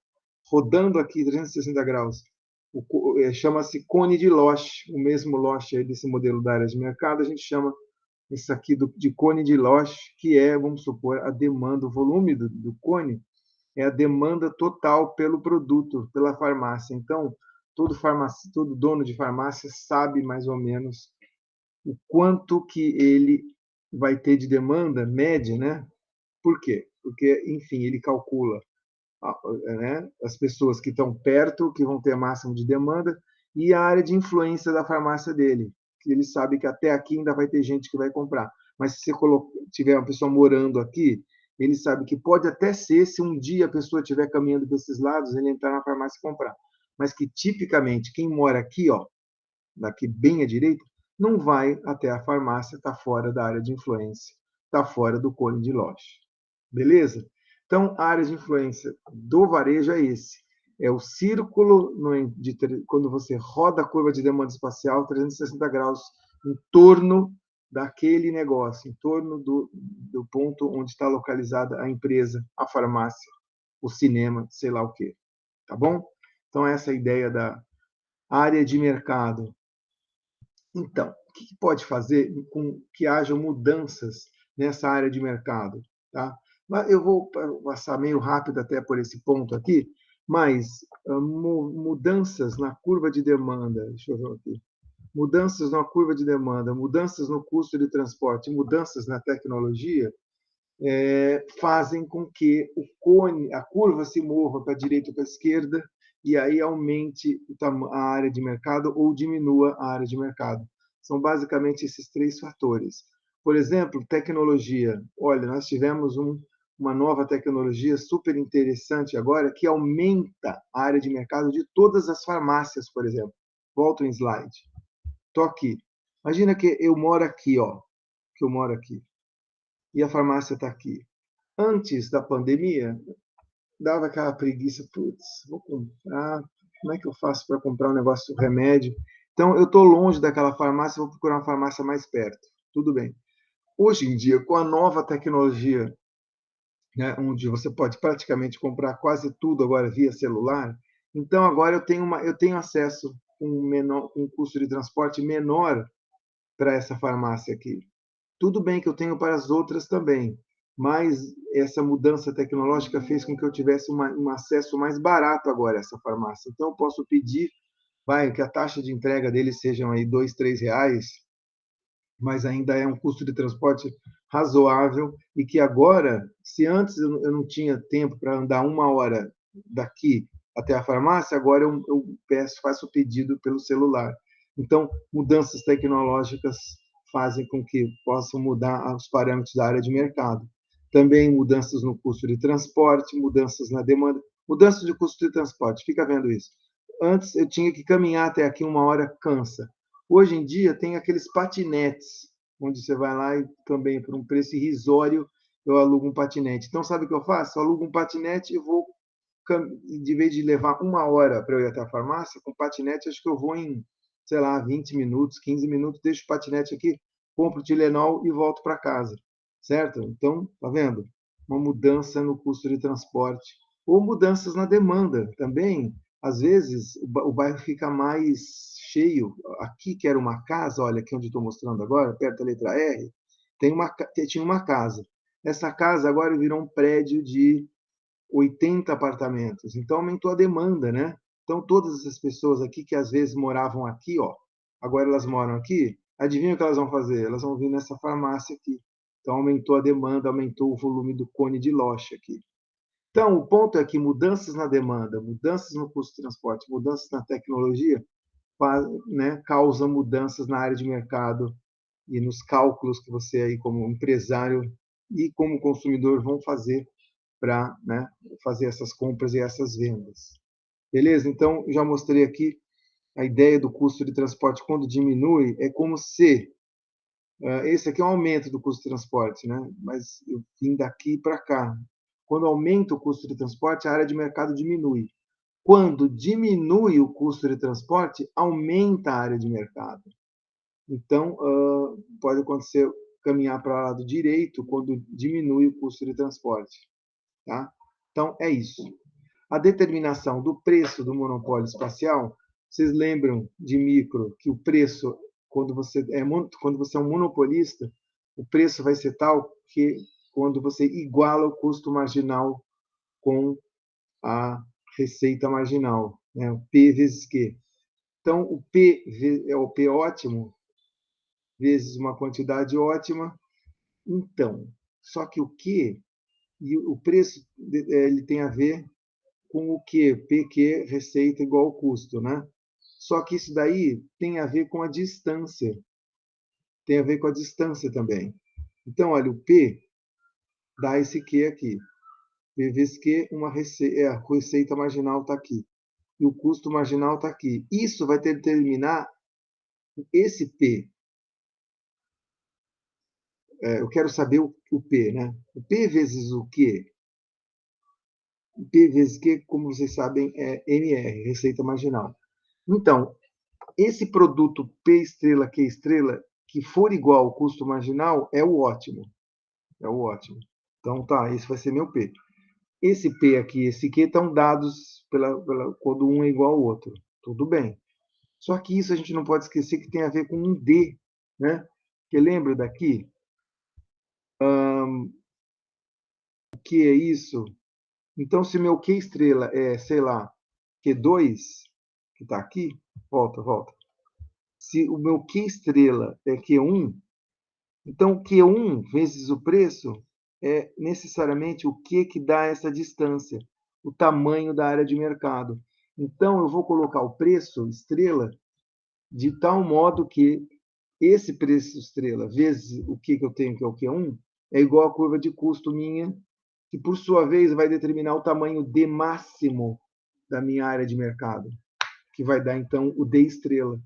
S1: Rodando aqui 360 graus. Chama-se cone de Losch, o mesmo Losch aí desse modelo da área de mercado, a gente chama isso aqui de cone de Losch, que é, vamos supor, a demanda, o volume do cone é a demanda total pelo produto, pela farmácia. Então, todo dono de farmácia sabe mais ou menos o quanto que ele vai ter de demanda média, né? Por quê? Porque, enfim, ele calcula, né, as pessoas que estão perto, que vão ter máximo de demanda, e a área de influência da farmácia dele, que ele sabe que até aqui ainda vai ter gente que vai comprar. Mas se você tiver uma pessoa morando aqui, ele sabe que pode até ser, se um dia a pessoa estiver caminhando para esses lados, ele entrar na farmácia e comprar. Mas que, tipicamente, quem mora aqui, ó, daqui bem à direita, não vai até a farmácia, está fora da área de influência, está fora do cone de Losch. Beleza? Então, a área de influência do varejo é esse. É o círculo quando você roda a curva de demanda espacial 360 graus em torno daquele negócio, em torno do ponto onde está localizada a empresa, a farmácia, o cinema, sei lá o quê. Tá bom? Então, essa é a ideia da área de mercado. Então, o que pode fazer com que haja mudanças nessa área de mercado? Tá? Eu vou passar meio rápido até por esse ponto aqui, mas mudanças na curva de demanda, deixa eu ver aqui, mudanças na curva de demanda, mudanças no custo de transporte, mudanças na tecnologia, fazem com que a curva se mova para a direita ou para a esquerda, e aí aumente a área de mercado ou diminua a área de mercado. São basicamente esses 3 fatores. Por exemplo, tecnologia. Olha, nós tivemos uma nova tecnologia super interessante agora que aumenta a área de mercado de todas as farmácias, por exemplo. Volto em slide. Estou aqui. Imagina que eu moro aqui, ó. Que eu moro aqui. E a farmácia está aqui. Antes da pandemia, dava aquela preguiça, putz, vou comprar, como é que eu faço para comprar um negócio de remédio? Então, eu estou longe daquela farmácia, vou procurar uma farmácia mais perto. Tudo bem. Hoje em dia, com a nova tecnologia, né, onde você pode praticamente comprar quase tudo agora via celular, então agora eu tenho acesso com um custo de transporte menor para essa farmácia aqui. Tudo bem que eu tenho para as outras também, mas essa mudança tecnológica fez com que eu tivesse um acesso mais barato agora a essa farmácia. Então, eu posso pedir, que a taxa de entrega deles sejam aí R$ 2, R$ 3, mas ainda é um custo de transporte razoável e que agora, se antes eu não tinha tempo para andar 1 hora daqui até a farmácia, agora eu faço o pedido pelo celular. Então, mudanças tecnológicas fazem com que possam mudar os parâmetros da área de mercado. Também mudanças no custo de transporte, mudanças na demanda, mudanças de custo de transporte, fica vendo isso. antes eu tinha que caminhar até aqui 1 hora, cansa. Hoje em dia tem aqueles patinetes, onde você vai lá e também por um preço irrisório eu alugo um patinete. Então sabe o que eu faço? Eu alugo um patinete e vou, de vez de levar 1 hora para eu ir até a farmácia, com patinete acho que eu vou em, sei lá, 20 minutos, 15 minutos, deixo o patinete aqui, compro o Tilenol e volto para casa, certo? Então, tá vendo? Uma mudança no custo de transporte. Ou mudanças na demanda também. Às vezes, o bairro fica mais cheio. Aqui, que era uma casa, olha aqui onde estou mostrando agora, perto da letra R, tinha uma casa. Essa casa agora virou um prédio de 80 apartamentos. Então aumentou a demanda, né? Então todas essas pessoas aqui que às vezes moravam aqui, ó, agora elas moram aqui, adivinha o que elas vão fazer? Elas vão vir nessa farmácia aqui. Então aumentou a demanda, aumentou o volume do cone de loja aqui. Então o ponto é que mudanças na demanda, mudanças no custo de transporte, mudanças na tecnologia, né, causam mudanças na área de mercado e nos cálculos que você aí como empresário e como consumidor vão fazer para, né, fazer essas compras e essas vendas. Beleza? Então, já mostrei aqui a ideia do custo de transporte quando diminui, é como se esse aqui é um aumento do custo de transporte, né? Mas eu vim daqui para cá. Quando aumenta o custo de transporte, a área de mercado diminui. Quando diminui o custo de transporte, aumenta a área de mercado. Então, pode acontecer caminhar para o lado direito quando diminui o custo de transporte. Tá? Então, é isso. A determinação do preço do monopólio espacial, vocês lembram de micro que o preço, quando você é um monopolista, o preço vai ser tal que quando você iguala o custo marginal com a receita marginal, né? O P vezes Q. Então, o P é o P ótimo vezes uma quantidade ótima. Então, só que o Q e o preço ele tem a ver com o Q, PQ, receita igual ao custo, né? Só que isso daí tem a ver com a distância, tem a ver com a distância também. Então, olha, o P dá esse Q aqui. P vezes Q, a receita marginal está aqui. E o custo marginal está aqui. Isso vai determinar esse P. Eu quero saber o P, né? O P vezes o Q. O P vezes Q, como vocês sabem, é MR, receita marginal. Então, esse produto P estrela, Q estrela, que for igual ao custo marginal, é o ótimo. É o ótimo. Então, tá, esse vai ser meu P. Esse P aqui e esse Q estão dados quando um é igual ao outro. Tudo bem. Só que isso a gente não pode esquecer que tem a ver com um D, né? Que lembra daqui? O que é isso? Então, se meu Q estrela é, sei lá, Q2, que está aqui, volta. Se o meu Q estrela é Q1, então Q1 vezes o preço é necessariamente o que dá essa distância, o tamanho da área de mercado. Então, eu vou colocar o preço estrela de tal modo que esse preço estrela vezes o que eu tenho, que é o Q1, é igual à curva de custo minha, que por sua vez vai determinar o tamanho D máximo da minha área de mercado, que vai dar então o D estrela.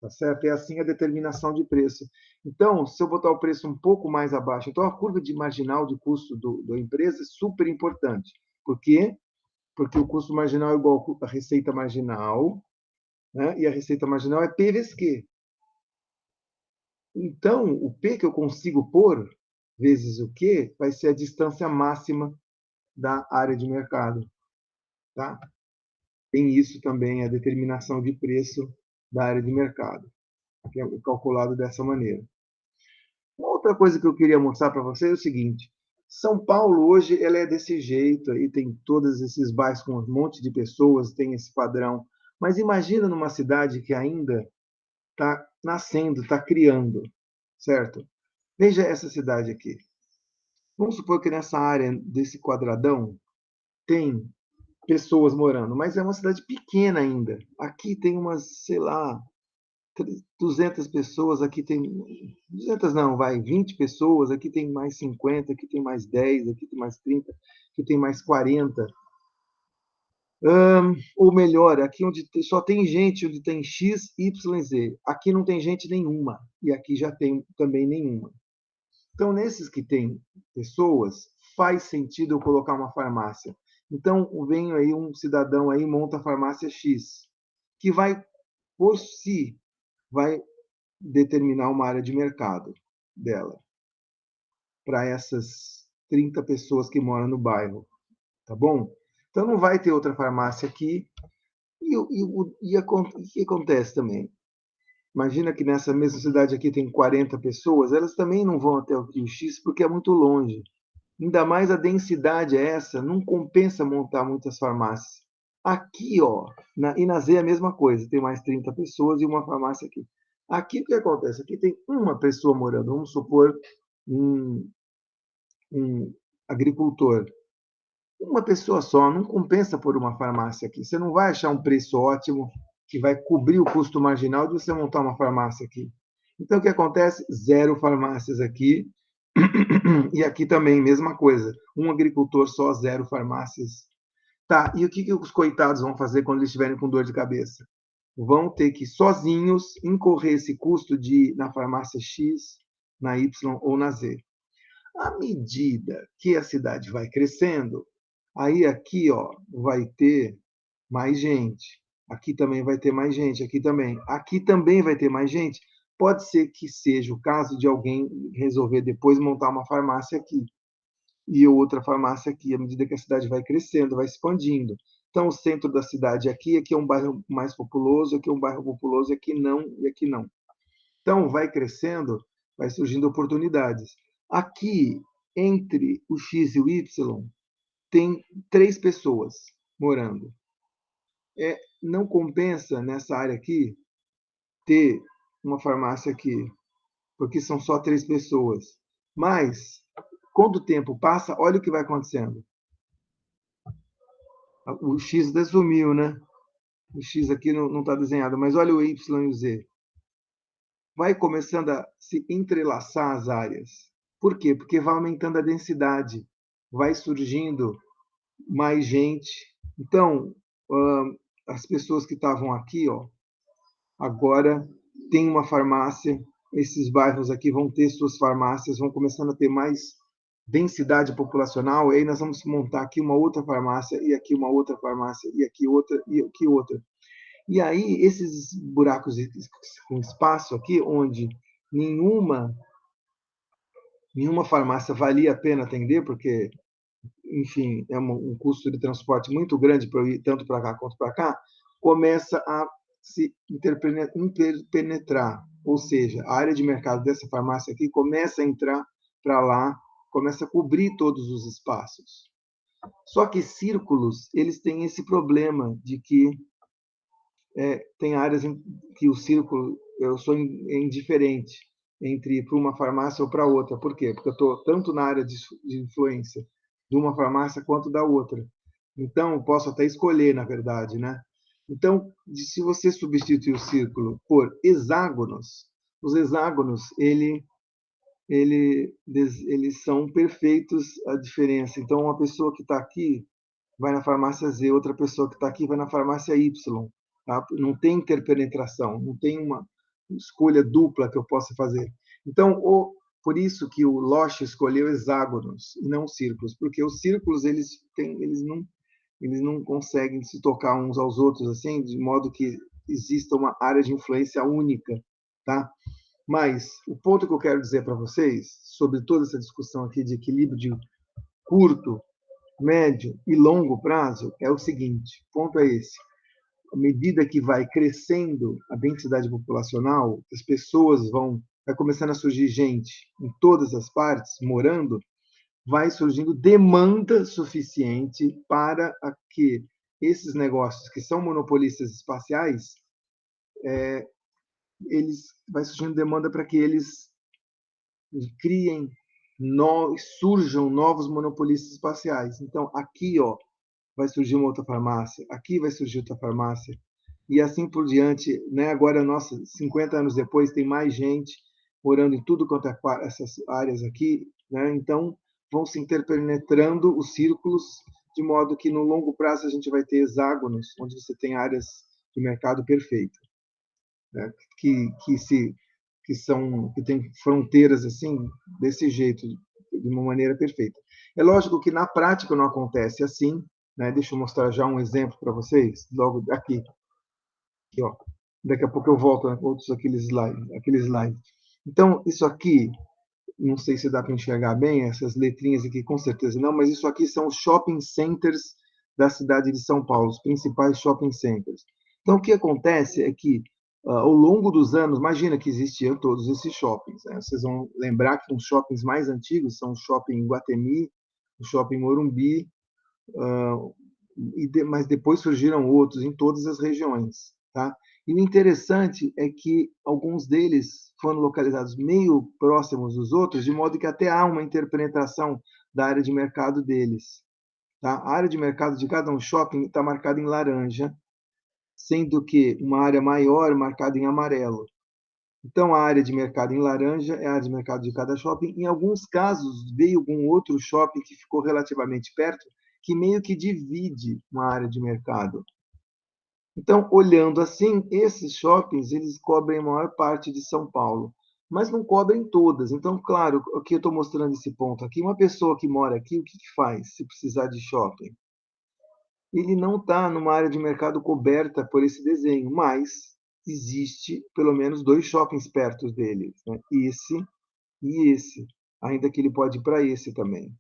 S1: Tá certo? É assim a determinação de preço. Então, se eu botar o preço um pouco mais abaixo, então a curva de marginal de custo da empresa é super importante. Por quê? Porque o custo marginal é igual à receita marginal, né? E a receita marginal é P vezes Q. Então, o P que eu consigo pôr vezes o Q vai ser a distância máxima da área de mercado. Tá? Tem isso também, a determinação de preço da área de mercado, que é calculado dessa maneira. Uma outra coisa que eu queria mostrar para vocês é o seguinte: São Paulo hoje ela é desse jeito, aí tem todos esses bairros com um monte de pessoas, tem esse padrão. Mas imagina numa cidade que ainda está nascendo, está criando, certo? Veja essa cidade aqui. Vamos supor que nessa área desse quadradão tem pessoas morando, mas é uma cidade pequena ainda. Aqui tem umas, sei lá, 200 pessoas, aqui tem 200 não, vai 20 pessoas, aqui tem mais 50, aqui tem mais 10, aqui tem mais 30, aqui tem mais 40. Ou melhor, aqui onde só tem gente, onde tem X, Y, Z. Aqui não tem gente nenhuma. E aqui já tem também nenhuma. Então, nesses que tem pessoas, faz sentido eu colocar uma farmácia. Então, vem aí um cidadão aí, monta a farmácia X, que vai, por si, vai determinar uma área de mercado dela, para essas 30 pessoas que moram no bairro, tá bom? Então, não vai ter outra farmácia aqui. O que acontece também? Imagina que nessa mesma cidade aqui tem 40 pessoas, elas também não vão até o Rio X porque é muito longe. Ainda mais a densidade é essa, não compensa montar muitas farmácias. Aqui, ó, e na Z é a mesma coisa, tem mais 30 pessoas e uma farmácia aqui. Aqui o que acontece? Aqui tem uma pessoa morando, vamos supor um, um agricultor. Uma pessoa só, não compensa por uma farmácia aqui. Você não vai achar um preço ótimo que vai cobrir o custo marginal de você montar uma farmácia aqui. Então, o que acontece? Zero farmácias aqui. E aqui também, mesma coisa. Um agricultor só, zero farmácias. Tá, e o que os coitados vão fazer quando eles estiverem com dor de cabeça? Vão ter que, sozinhos, incorrer esse custo de ir na farmácia X, na Y ou na Z. À medida que a cidade vai crescendo, aí aqui, ó, vai ter mais gente. Aqui também vai ter mais gente, aqui também. Aqui também vai ter mais gente. Pode ser que seja o caso de alguém resolver depois montar uma farmácia aqui e outra farmácia aqui, à medida que a cidade vai crescendo, vai expandindo. Então, o centro da cidade aqui é um bairro mais populoso, aqui é um bairro populoso, aqui não e aqui não. Então, vai crescendo, vai surgindo oportunidades. Aqui, entre o X e o Y, tem 3 pessoas morando. Não compensa nessa área aqui ter uma farmácia aqui, porque são só 3 pessoas. Mas, quando o tempo passa, olha o que vai acontecendo. O X sumiu, né? O X aqui não está desenhado, mas olha o Y e o Z. Vai começando a se entrelaçar as áreas. Por quê? Porque vai aumentando a densidade, vai surgindo mais gente. Então, as pessoas que estavam aqui, ó, agora tem uma farmácia. Esses bairros aqui vão ter suas farmácias, vão começando a ter mais densidade populacional, e aí nós vamos montar aqui uma outra farmácia, e aqui uma outra farmácia, e aqui outra, e aqui outra. E aí, esses buracos com espaço aqui, onde nenhuma, nenhuma farmácia valia a pena atender, porque, enfim, é um custo de transporte muito grande para eu ir tanto para cá quanto para cá, começa a se interpenetrar. Ou seja, a área de mercado dessa farmácia aqui começa a entrar para lá, começa a cobrir todos os espaços. Só que círculos, eles têm esse problema de que tem áreas em que o círculo, eu sou indiferente entre ir para uma farmácia ou para outra. Por quê? Porque eu estou tanto na área de influência de uma farmácia quanto da outra. Então, eu posso até escolher, na verdade, né? Então, se você substituir o círculo por hexágonos, os hexágonos, eles são perfeitos a diferença. Então, uma pessoa que está aqui vai na farmácia Z, outra pessoa que está aqui vai na farmácia Y. Tá? Não tem interpenetração, não tem uma escolha dupla que eu possa fazer. Então, por isso que o Losch escolheu hexágonos e não círculos, porque os círculos eles não conseguem se tocar uns aos outros assim, de modo que exista uma área de influência única, tá? Mas o ponto que eu quero dizer para vocês sobre toda essa discussão aqui de equilíbrio de curto, médio e longo prazo é o seguinte, o ponto é esse. À medida que vai crescendo a densidade populacional, as pessoas vai começando a surgir gente em todas as partes morando, vai surgindo demanda suficiente para que esses negócios que são monopolistas espaciais, vai surgindo demanda para que eles criem, surjam novos monopolistas espaciais. Então, aqui, ó, vai surgir uma outra farmácia, aqui vai surgir outra farmácia, e assim por diante, né? Agora, nossa, 50 anos depois, tem mais gente morando em tudo quanto é essas áreas aqui, né? Então, vão se interpenetrando os círculos de modo que no longo prazo a gente vai ter hexágonos, onde você tem áreas de mercado perfeitas, né? Que tem fronteiras assim desse jeito, de uma maneira perfeita. É lógico que na prática não acontece assim, né? Deixa eu mostrar já um exemplo para vocês, logo aqui, ó. Daqui a pouco eu volto a outros aqueles slides. Então, isso aqui, não sei se dá para enxergar bem, essas letrinhas aqui, com certeza não, mas isso aqui são os shopping centers da cidade de São Paulo, os principais shopping centers. Então, o que acontece é que, ao longo dos anos, imagina que existiam todos esses shoppings, né? Vocês vão lembrar que os shoppings mais antigos são o shopping Guatemi, o shopping Morumbi, mas depois surgiram outros em todas as regiões, tá? E o interessante é que alguns deles foram localizados meio próximos dos outros, de modo que até há uma interpretação da área de mercado deles. Tá? A área de mercado de cada um shopping está marcada em laranja, sendo que uma área maior marcada em amarelo. Então, a área de mercado em laranja é a área de mercado de cada shopping. Em alguns casos, veio algum outro shopping que ficou relativamente perto, que meio que divide uma área de mercado. Então, olhando assim, esses shoppings, eles cobrem a maior parte de São Paulo, mas não cobrem todas. Então, claro, aqui eu estou mostrando esse ponto aqui. Uma pessoa que mora aqui, o que faz se precisar de shopping? Ele não está numa área de mercado coberta por esse desenho, mas existe pelo menos 2 shoppings perto dele, né? Esse e esse, ainda que ele pode ir para esse também.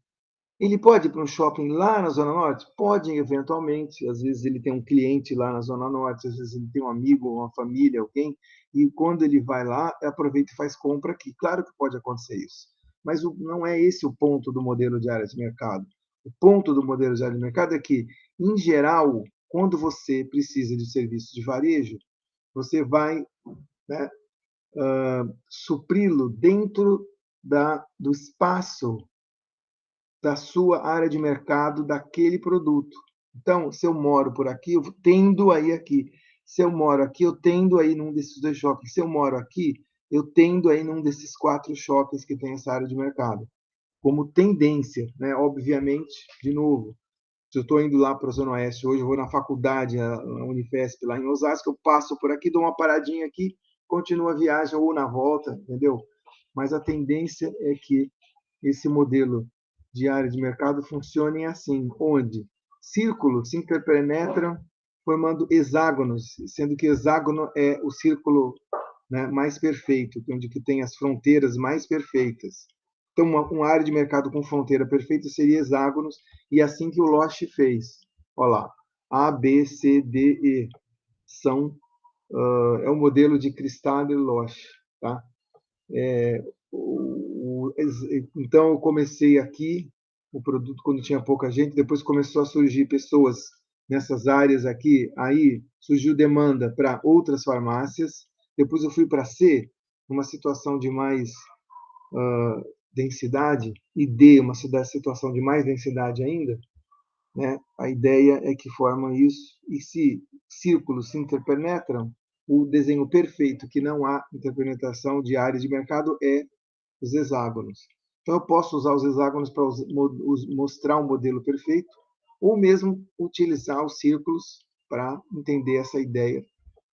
S1: Ele pode ir para um shopping lá na Zona Norte? Pode, eventualmente. Às vezes ele tem um cliente lá na Zona Norte, às vezes ele tem um amigo, uma família, alguém, e quando ele vai lá, aproveita e faz compra aqui. Claro que pode acontecer isso, mas não é esse o ponto do modelo de área de mercado. O ponto do modelo de área de mercado é que, em geral, quando você precisa de serviço de varejo, você vai, né, supri-lo dentro do espaço da sua área de mercado daquele produto. Então, se eu moro por aqui, eu tendo a ir aqui. Se eu moro aqui, eu tendo a ir num desses 2 shoppings. Se eu moro aqui, eu tendo a ir num desses 4 shoppings que tem essa área de mercado. Como tendência, né? Obviamente, de novo, se eu estou indo lá para a Zona Oeste hoje, eu vou na faculdade, a Unifesp, lá em Osasco, eu passo por aqui, dou uma paradinha aqui, continuo a viagem ou na volta, entendeu? Mas a tendência é que esse modelo de área de mercado funcione assim, onde círculos se interpenetram formando hexágonos, sendo que hexágono é o círculo, né, mais perfeito, onde que tem as fronteiras mais perfeitas. Então, uma área de mercado com fronteira perfeita seria hexágonos, e assim que o Losch fez. Olha lá, A, B, C, D, E. É o modelo de Kristall-Losch. Tá? Então, eu comecei aqui, o produto, quando tinha pouca gente, depois começou a surgir pessoas nessas áreas aqui, aí surgiu demanda para outras farmácias, depois eu fui para C, numa situação de mais densidade, e D, uma situação de mais densidade ainda, né? A ideia é que formam isso, e se círculos se interpenetram, o desenho perfeito, que não há interpenetração de áreas de mercado, é os hexágonos. Então, eu posso usar os hexágonos para mostrar um modelo perfeito, ou mesmo utilizar os círculos para entender essa ideia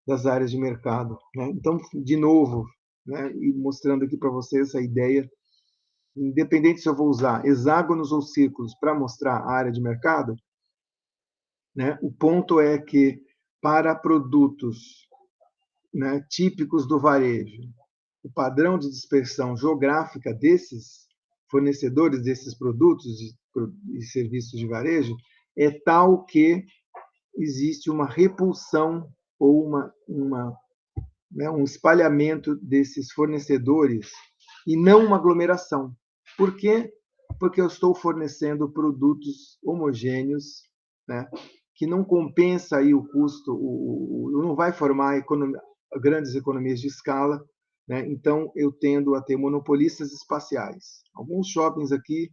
S1: das áreas de mercado, né? Então, de novo, né, e mostrando aqui para vocês essa ideia, independente se eu vou usar hexágonos ou círculos para mostrar a área de mercado, né, o ponto é que para produtos, né, típicos do varejo, o padrão de dispersão geográfica desses fornecedores desses produtos e serviços de varejo é tal que existe uma repulsão ou né, um espalhamento desses fornecedores e não uma aglomeração. Por quê? Porque eu estou fornecendo produtos homogêneos, né, que não compensa aí o custo, não vai formar grandes economias de escala, né? Então, eu tendo a ter monopolistas espaciais. Alguns shoppings aqui,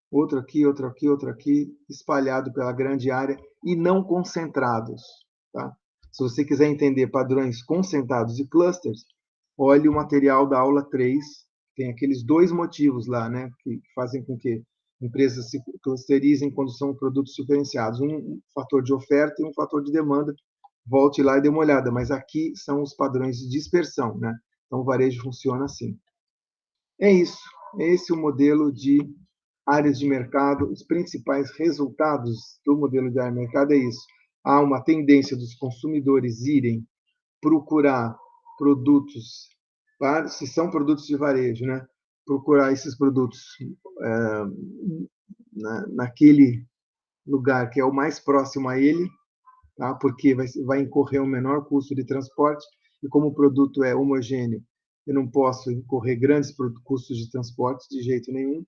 S1: outro aqui, outro aqui, outro aqui, espalhado pela grande área e não concentrados. Tá? Se você quiser entender padrões concentrados e clusters, olhe o material da aula 3, tem aqueles 2 motivos lá, né, que fazem com que empresas se clusterizem quando são produtos diferenciados. Um fator de oferta e um fator de demanda. Volte lá e dê uma olhada, mas aqui são os padrões de dispersão, né? Então, o varejo funciona assim. É isso. Esse é o modelo de áreas de mercado. Os principais resultados do modelo de área de mercado é isso. Há uma tendência dos consumidores irem procurar produtos, se são produtos de varejo, né? Procurar esses produtos naquele lugar que é o mais próximo a ele, tá? Porque vai incorrer um menor custo de transporte, e como o produto é homogêneo, eu não posso incorrer grandes custos de transporte de jeito nenhum.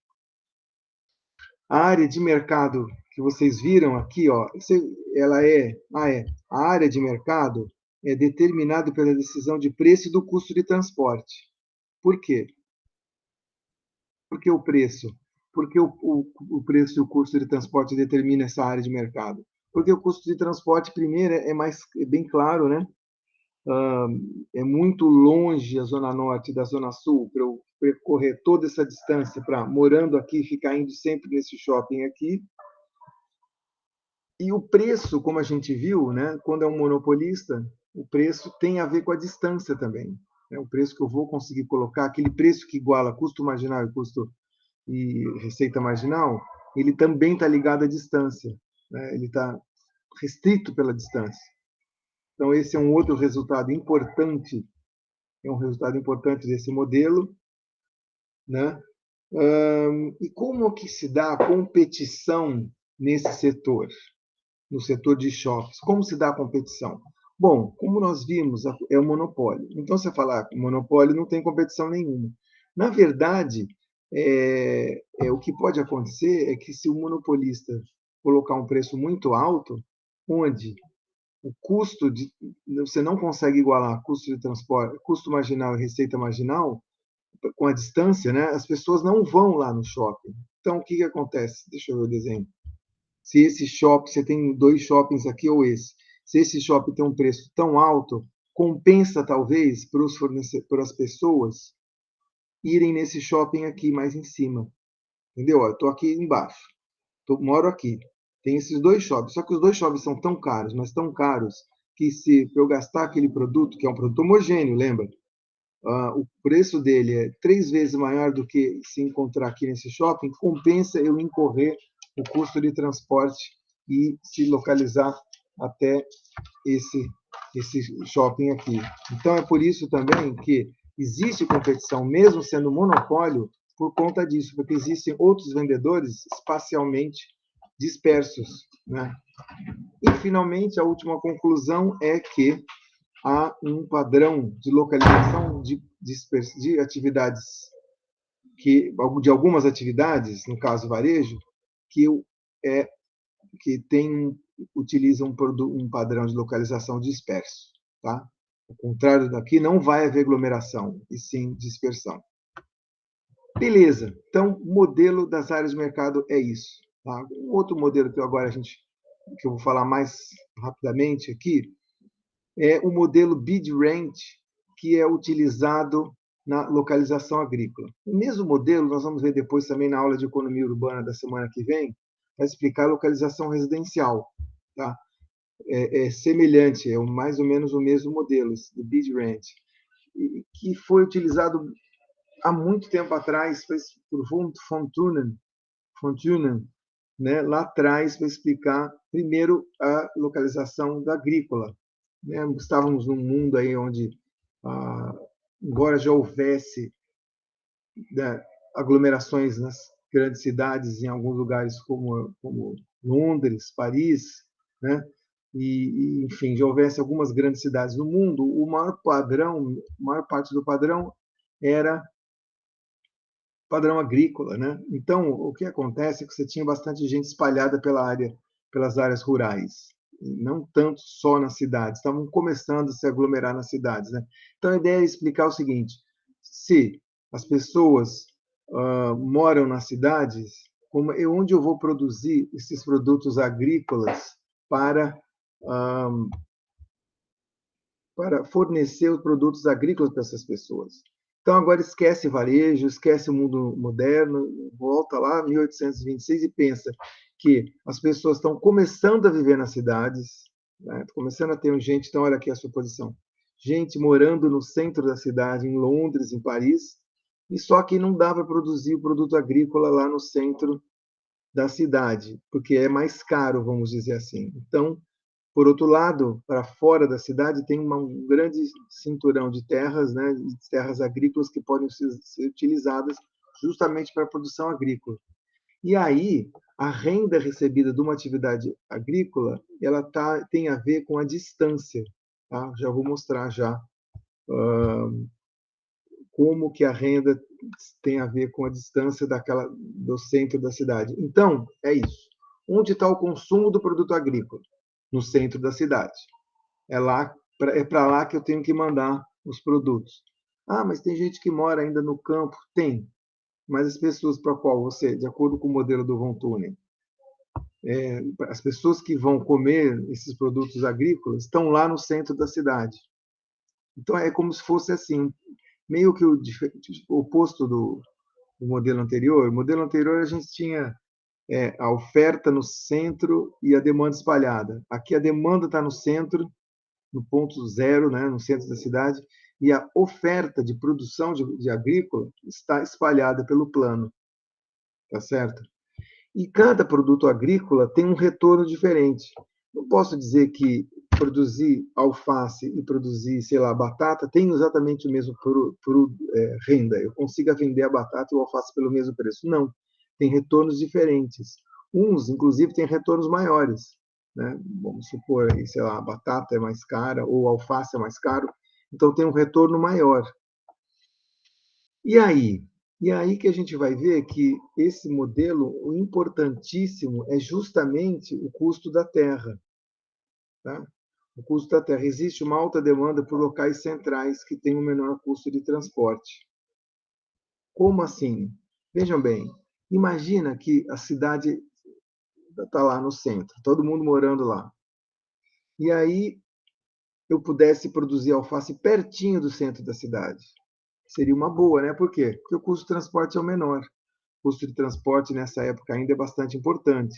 S1: A área de mercado que vocês viram aqui, ó, ela a área de mercado é determinada pela decisão de preço e do custo de transporte. Por quê? Por que o preço? Porque o preço e o custo de transporte determina essa área de mercado. Porque o custo de transporte, primeiro, é bem claro, né? É muito longe a Zona Norte da Zona Sul para eu percorrer toda essa distância para, morando aqui, ficar indo sempre nesse shopping aqui. E o preço, como a gente viu, né, quando é um monopolista, o preço tem a ver com a distância também. Né? O preço que eu vou conseguir colocar, aquele preço que iguala custo marginal e receita marginal, ele também está ligado à distância. Né? Ele está restrito pela distância. Então, esse é um outro resultado importante, desse modelo. Né? E como que se dá a competição nesse setor? No setor de shoppings. Como se dá a competição? Bom, como nós vimos, é um monopólio. Então, você falar que monopólio não tem competição nenhuma. Na verdade, o que pode acontecer é que se o monopolista colocar um preço muito alto, onde o custo de você não consegue igualar custo de transporte, custo marginal e receita marginal com a distância, né? As pessoas não vão lá no shopping. Então, o que acontece? Deixa eu ver o desenho. Se esse shopping, você tem 2 shoppings aqui ou esse, se esse shopping tem um preço tão alto, compensa talvez para as pessoas irem nesse shopping aqui mais em cima. Entendeu? Eu estou aqui embaixo, moro aqui. Tem esses 2 shoppings, só que os 2 shoppings são tão caros, mas tão caros, que se eu gastar aquele produto, que é um produto homogêneo, lembra? O preço dele é 3 vezes maior do que se encontrar aqui nesse shopping, compensa eu incorrer o custo de transporte e se localizar até esse shopping aqui. Então, é por isso também que existe competição, mesmo sendo monopólio, por conta disso, porque existem outros vendedores espacialmente dispersos. Né? E, finalmente, a última conclusão é que há um padrão de localização de atividades, de algumas atividades, no caso varejo, que utilizam um padrão de localização disperso. Tá? Ao contrário daqui, não vai haver aglomeração, e sim dispersão. Beleza, então o modelo das áreas de mercado é isso. Tá? Um outro modelo que eu vou falar mais rapidamente aqui, é o modelo bid range, que é utilizado na localização agrícola. O mesmo modelo nós vamos ver depois também na aula de economia urbana da semana que vem, vai explicar a localização residencial. Tá? É semelhante, é mais ou menos o mesmo modelo, do bid range, que foi utilizado há muito tempo atrás por von Thunen, né, lá atrás, para explicar primeiro a localização da agrícola. Né? Estávamos num mundo aí onde, embora já houvesse, né, aglomerações nas grandes cidades, em alguns lugares como Londres, Paris, né? Enfim, já houvesse algumas grandes cidades no mundo, a maior parte do padrão era padrão agrícola, né? Então, o que acontece é que você tinha bastante gente espalhada pelas áreas rurais, não tanto só nas cidades, estavam começando a se aglomerar nas cidades, né? Então, a ideia é explicar o seguinte: se as pessoas moram nas cidades, onde eu vou produzir esses produtos agrícolas para fornecer os produtos agrícolas para essas pessoas? Então, agora esquece varejo, esquece o mundo moderno, volta lá, 1826, e pensa que as pessoas estão começando a viver nas cidades, né? Começando a ter gente, então olha aqui a sua posição, gente morando no centro da cidade, em Londres, em Paris, e só que não dá para produzir o produto agrícola lá no centro da cidade, porque é mais caro, vamos dizer assim. Então, por outro lado, para fora da cidade tem um grande cinturão de terras, né, de terras agrícolas que podem ser utilizadas justamente para a produção agrícola. E aí, a renda recebida de uma atividade agrícola, ela tem a ver com a distância. Tá? Já vou mostrar já como que a renda tem a ver com a distância do centro da cidade. Então, é isso. Onde está o consumo do produto agrícola? No centro da cidade. É para lá que eu tenho que mandar os produtos. Ah, mas tem gente que mora ainda no campo. Tem. Mas as pessoas para qual você, de acordo com o modelo do Von Thunen, as pessoas que vão comer esses produtos agrícolas estão lá no centro da cidade. Então é como se fosse assim, meio que o oposto do modelo anterior. O modelo anterior a gente tinha a oferta no centro e a demanda espalhada. Aqui a demanda está no centro, no ponto zero, né, no centro da cidade, e a oferta de produção de agrícola está espalhada pelo plano, tá certo? E cada produto agrícola tem um retorno diferente. Não posso dizer que produzir alface e produzir, sei lá, batata tem exatamente o mesmo renda. Eu consiga vender a batata e o alface pelo mesmo preço. Não. Tem retornos diferentes. Uns, inclusive, têm retornos maiores. Né? Vamos supor, aí, sei lá, a batata é mais cara ou a alface é mais caro. Então, tem um retorno maior. E aí? E aí que a gente vai ver que esse modelo, o importantíssimo é justamente o custo da terra. Tá? O custo da terra. Existe uma alta demanda por locais centrais que têm um menor custo de transporte. Como assim? Vejam bem, imagina que a cidade está lá no centro, todo mundo morando lá. E aí eu pudesse produzir alface pertinho do centro da cidade. Seria uma boa, né? Por quê? Porque o custo de transporte é o menor. O custo de transporte nessa época ainda é bastante importante.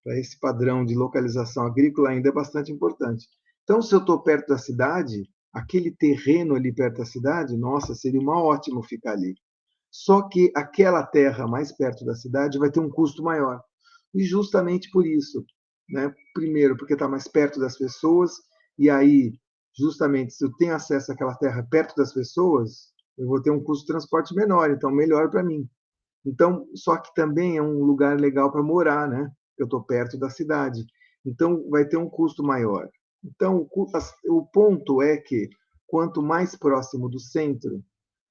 S1: Para esse padrão de localização agrícola ainda é bastante importante. Então, se eu estou perto da cidade, aquele terreno ali perto da cidade, nossa, seria uma ótimo ficar ali. Só que aquela terra mais perto da cidade vai ter um custo maior. E justamente por isso, né? Primeiro, porque está mais perto das pessoas, e aí, justamente, se eu tenho acesso àquela terra perto das pessoas, eu vou ter um custo de transporte menor, então melhor para mim. Então, só que também é um lugar legal para morar, né? Eu estou perto da cidade. Então, vai ter um custo maior. Então, o ponto é que, quanto mais próximo do centro,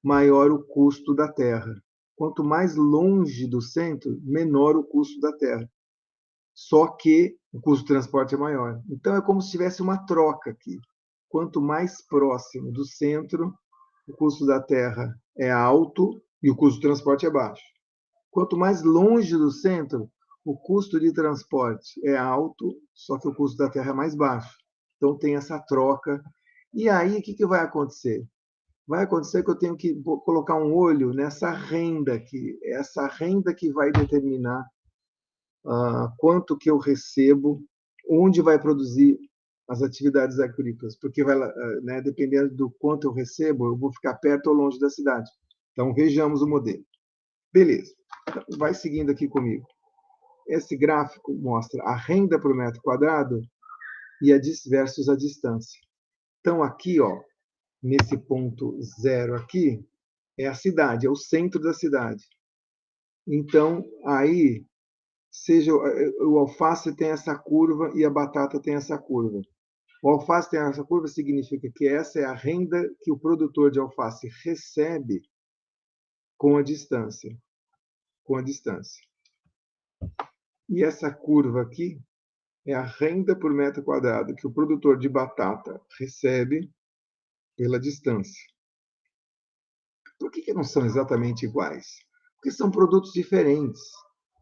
S1: maior o custo da terra. Quanto mais longe do centro, menor o custo da terra. Só que o custo de transporte é maior. Então, é como se tivesse uma troca aqui. Quanto mais próximo do centro, o custo da terra é alto e o custo de transporte é baixo. Quanto mais longe do centro, o custo de transporte é alto, só que o custo da terra é mais baixo. Então tem essa troca. E aí o que vai acontecer? Vai acontecer que eu tenho que colocar um olho nessa renda aqui, essa renda que vai determinar quanto que eu recebo, onde vai produzir as atividades agrícolas, porque vai, né, dependendo do quanto eu recebo, eu vou ficar perto ou longe da cidade. Então vejamos o modelo. Beleza. Vai seguindo aqui comigo. Esse gráfico mostra a renda por metro quadrado e versus a distância. Então, aqui, ó, nesse ponto zero aqui, é a cidade, é o centro da cidade. Então, aí, seja o alface tem essa curva e a batata tem essa curva. O alface tem essa curva significa que essa é a renda que o produtor de alface recebe com a distância. Com a distância. E essa curva aqui é a renda por metro quadrado que o produtor de batata recebe pela distância. Por que não são exatamente iguais? Porque são produtos diferentes.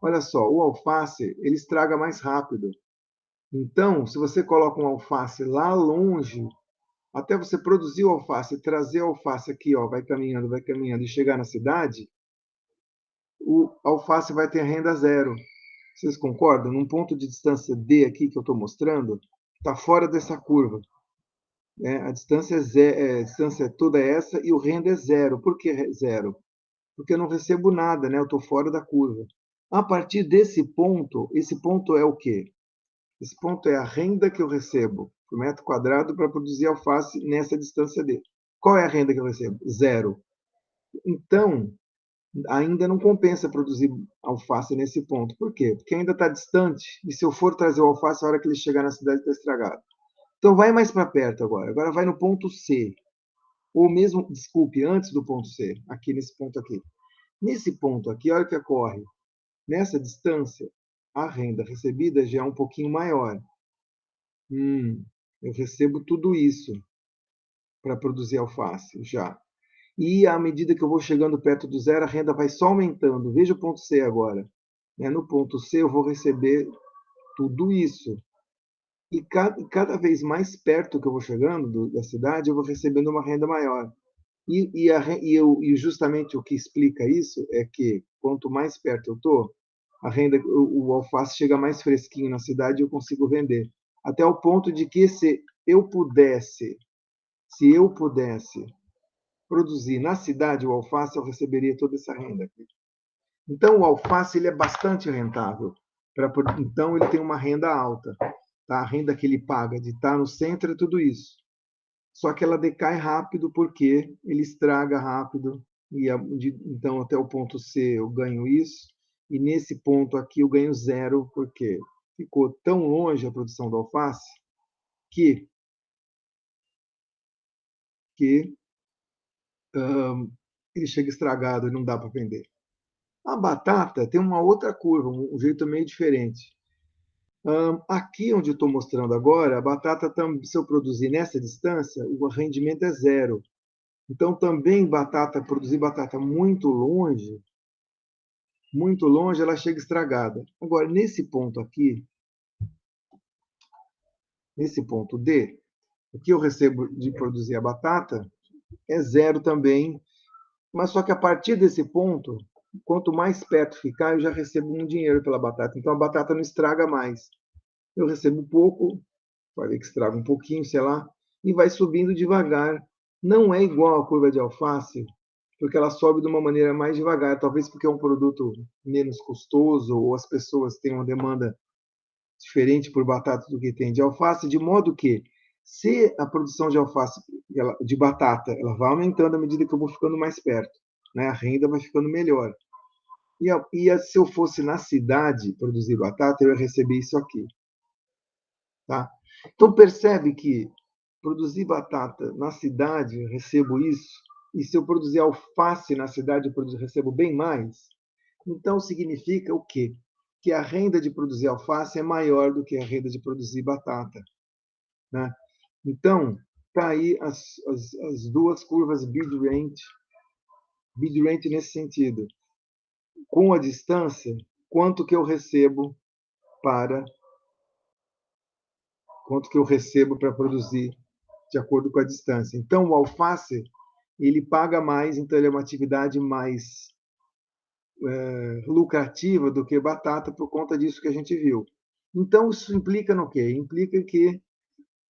S1: Olha só, o alface ele estraga mais rápido. Então, se você coloca um alface lá longe, Até você produzir o alface, trazer o alface aqui, ó, vai caminhando e chegar na cidade, o alface vai ter renda zero. Vocês concordam? Num ponto de distância D aqui que eu estou mostrando, está fora dessa curva. Né? A distância toda é essa e o renda é zero. Por que zero? Porque eu não recebo nada, né? Eu estou fora da curva. A partir desse ponto, esse ponto é o quê? Esse ponto é a renda que eu recebo por metro quadrado para produzir alface nessa distância D. Qual é a renda que eu recebo? Zero. Então, ainda não compensa produzir alface nesse ponto. Por quê? Porque ainda está distante e se eu for trazer o alface, a hora que ele chegar na cidade está estragado. Então, vai mais para perto agora. Agora vai no ponto C. Ou mesmo, desculpe, antes do ponto C, aqui nesse ponto aqui. Nesse ponto aqui, olha o que ocorre. Nessa distância, a renda recebida já é um pouquinho maior. Eu recebo tudo isso para produzir alface já. E à medida que eu vou chegando perto do zero, a renda vai só aumentando. Veja o ponto C agora. No ponto C, eu vou receber tudo isso. E cada vez mais perto que eu vou chegando da cidade, eu vou recebendo uma renda maior. E justamente o que explica isso é que quanto mais perto eu estou, a renda, o alface chega mais fresquinho na cidade e eu consigo vender. Até o ponto de que se eu pudesse produzir na cidade o alface, eu receberia toda essa renda aqui. Então, o alface ele é bastante rentável. Então, ele tem uma renda alta. Tá? A renda que ele paga de estar no centro é tudo isso. Só que ela decai rápido porque ele estraga rápido. Então, até o ponto C eu ganho isso. E nesse ponto aqui eu ganho zero, porque ficou tão longe a produção do alface que, que ele chega estragado e não dá para vender. A batata tem uma outra curva, um jeito meio diferente. Aqui onde eu estou mostrando agora, a batata, se eu produzir nessa distância, o rendimento é zero. Então, também produzir batata muito longe, ela chega estragada. Agora, nesse ponto aqui, nesse ponto D, o que eu recebo de produzir a batata é zero também, mas só que a partir desse ponto, quanto mais perto ficar, eu já recebo um dinheiro pela batata. Então, a batata não estraga mais. Eu recebo pouco, vai ver que estraga um pouquinho, sei lá, e vai subindo devagar. Não é igual a curva de alface, porque ela sobe de uma maneira mais devagar, talvez porque é um produto menos custoso ou as pessoas têm uma demanda diferente por batata do que tem de alface, de modo que se a produção de alface, de batata, ela vai aumentando à medida que eu vou ficando mais perto, né? A renda vai ficando melhor. Se eu fosse na cidade produzir batata, eu ia receber isso aqui. Tá? Então percebe que produzir batata na cidade, eu recebo isso, e se eu produzir alface na cidade, eu recebo bem mais. Então significa o quê? Que a renda de produzir alface é maior do que a renda de produzir batata. Né? Então, tá aí as duas curvas bid-rate nesse sentido. Com a distância, quanto que eu recebo para produzir de acordo com a distância. Então, o alface, ele paga mais, então ele é uma atividade mais lucrativa do que batata por conta disso que a gente viu. Então, isso implica no quê? Implica que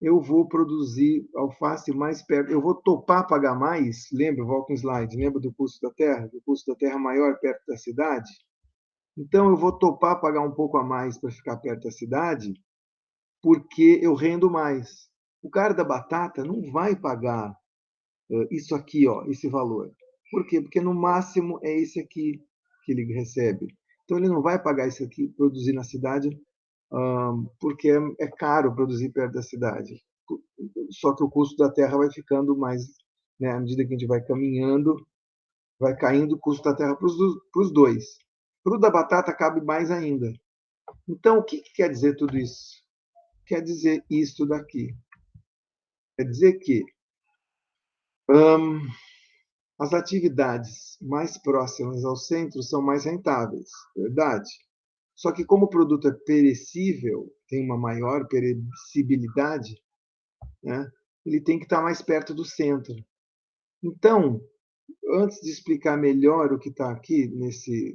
S1: eu vou produzir alface mais perto, eu vou topar pagar mais, lembra, volta um slide, lembra do custo da terra? O custo da terra é maior perto da cidade? Então, eu vou topar pagar um pouco a mais para ficar perto da cidade, porque eu rendo mais. O cara da batata não vai pagar isso aqui, ó, esse valor. Por quê? Porque no máximo é esse aqui que ele recebe. Então ele não vai pagar isso aqui, produzir na cidade, porque é caro produzir perto da cidade. Só que o custo da terra vai ficando mais, né, à medida que a gente vai caminhando, vai caindo o custo da terra para os dois. Para o da batata cabe mais ainda. Então, o que quer dizer tudo isso? Quer dizer isso daqui. Quer dizer que as atividades mais próximas ao centro são mais rentáveis, verdade? Só que como o produto é perecível, tem uma maior perecibilidade, né? ele tem que estar mais perto do centro. Então, antes de explicar melhor o que está aqui nesse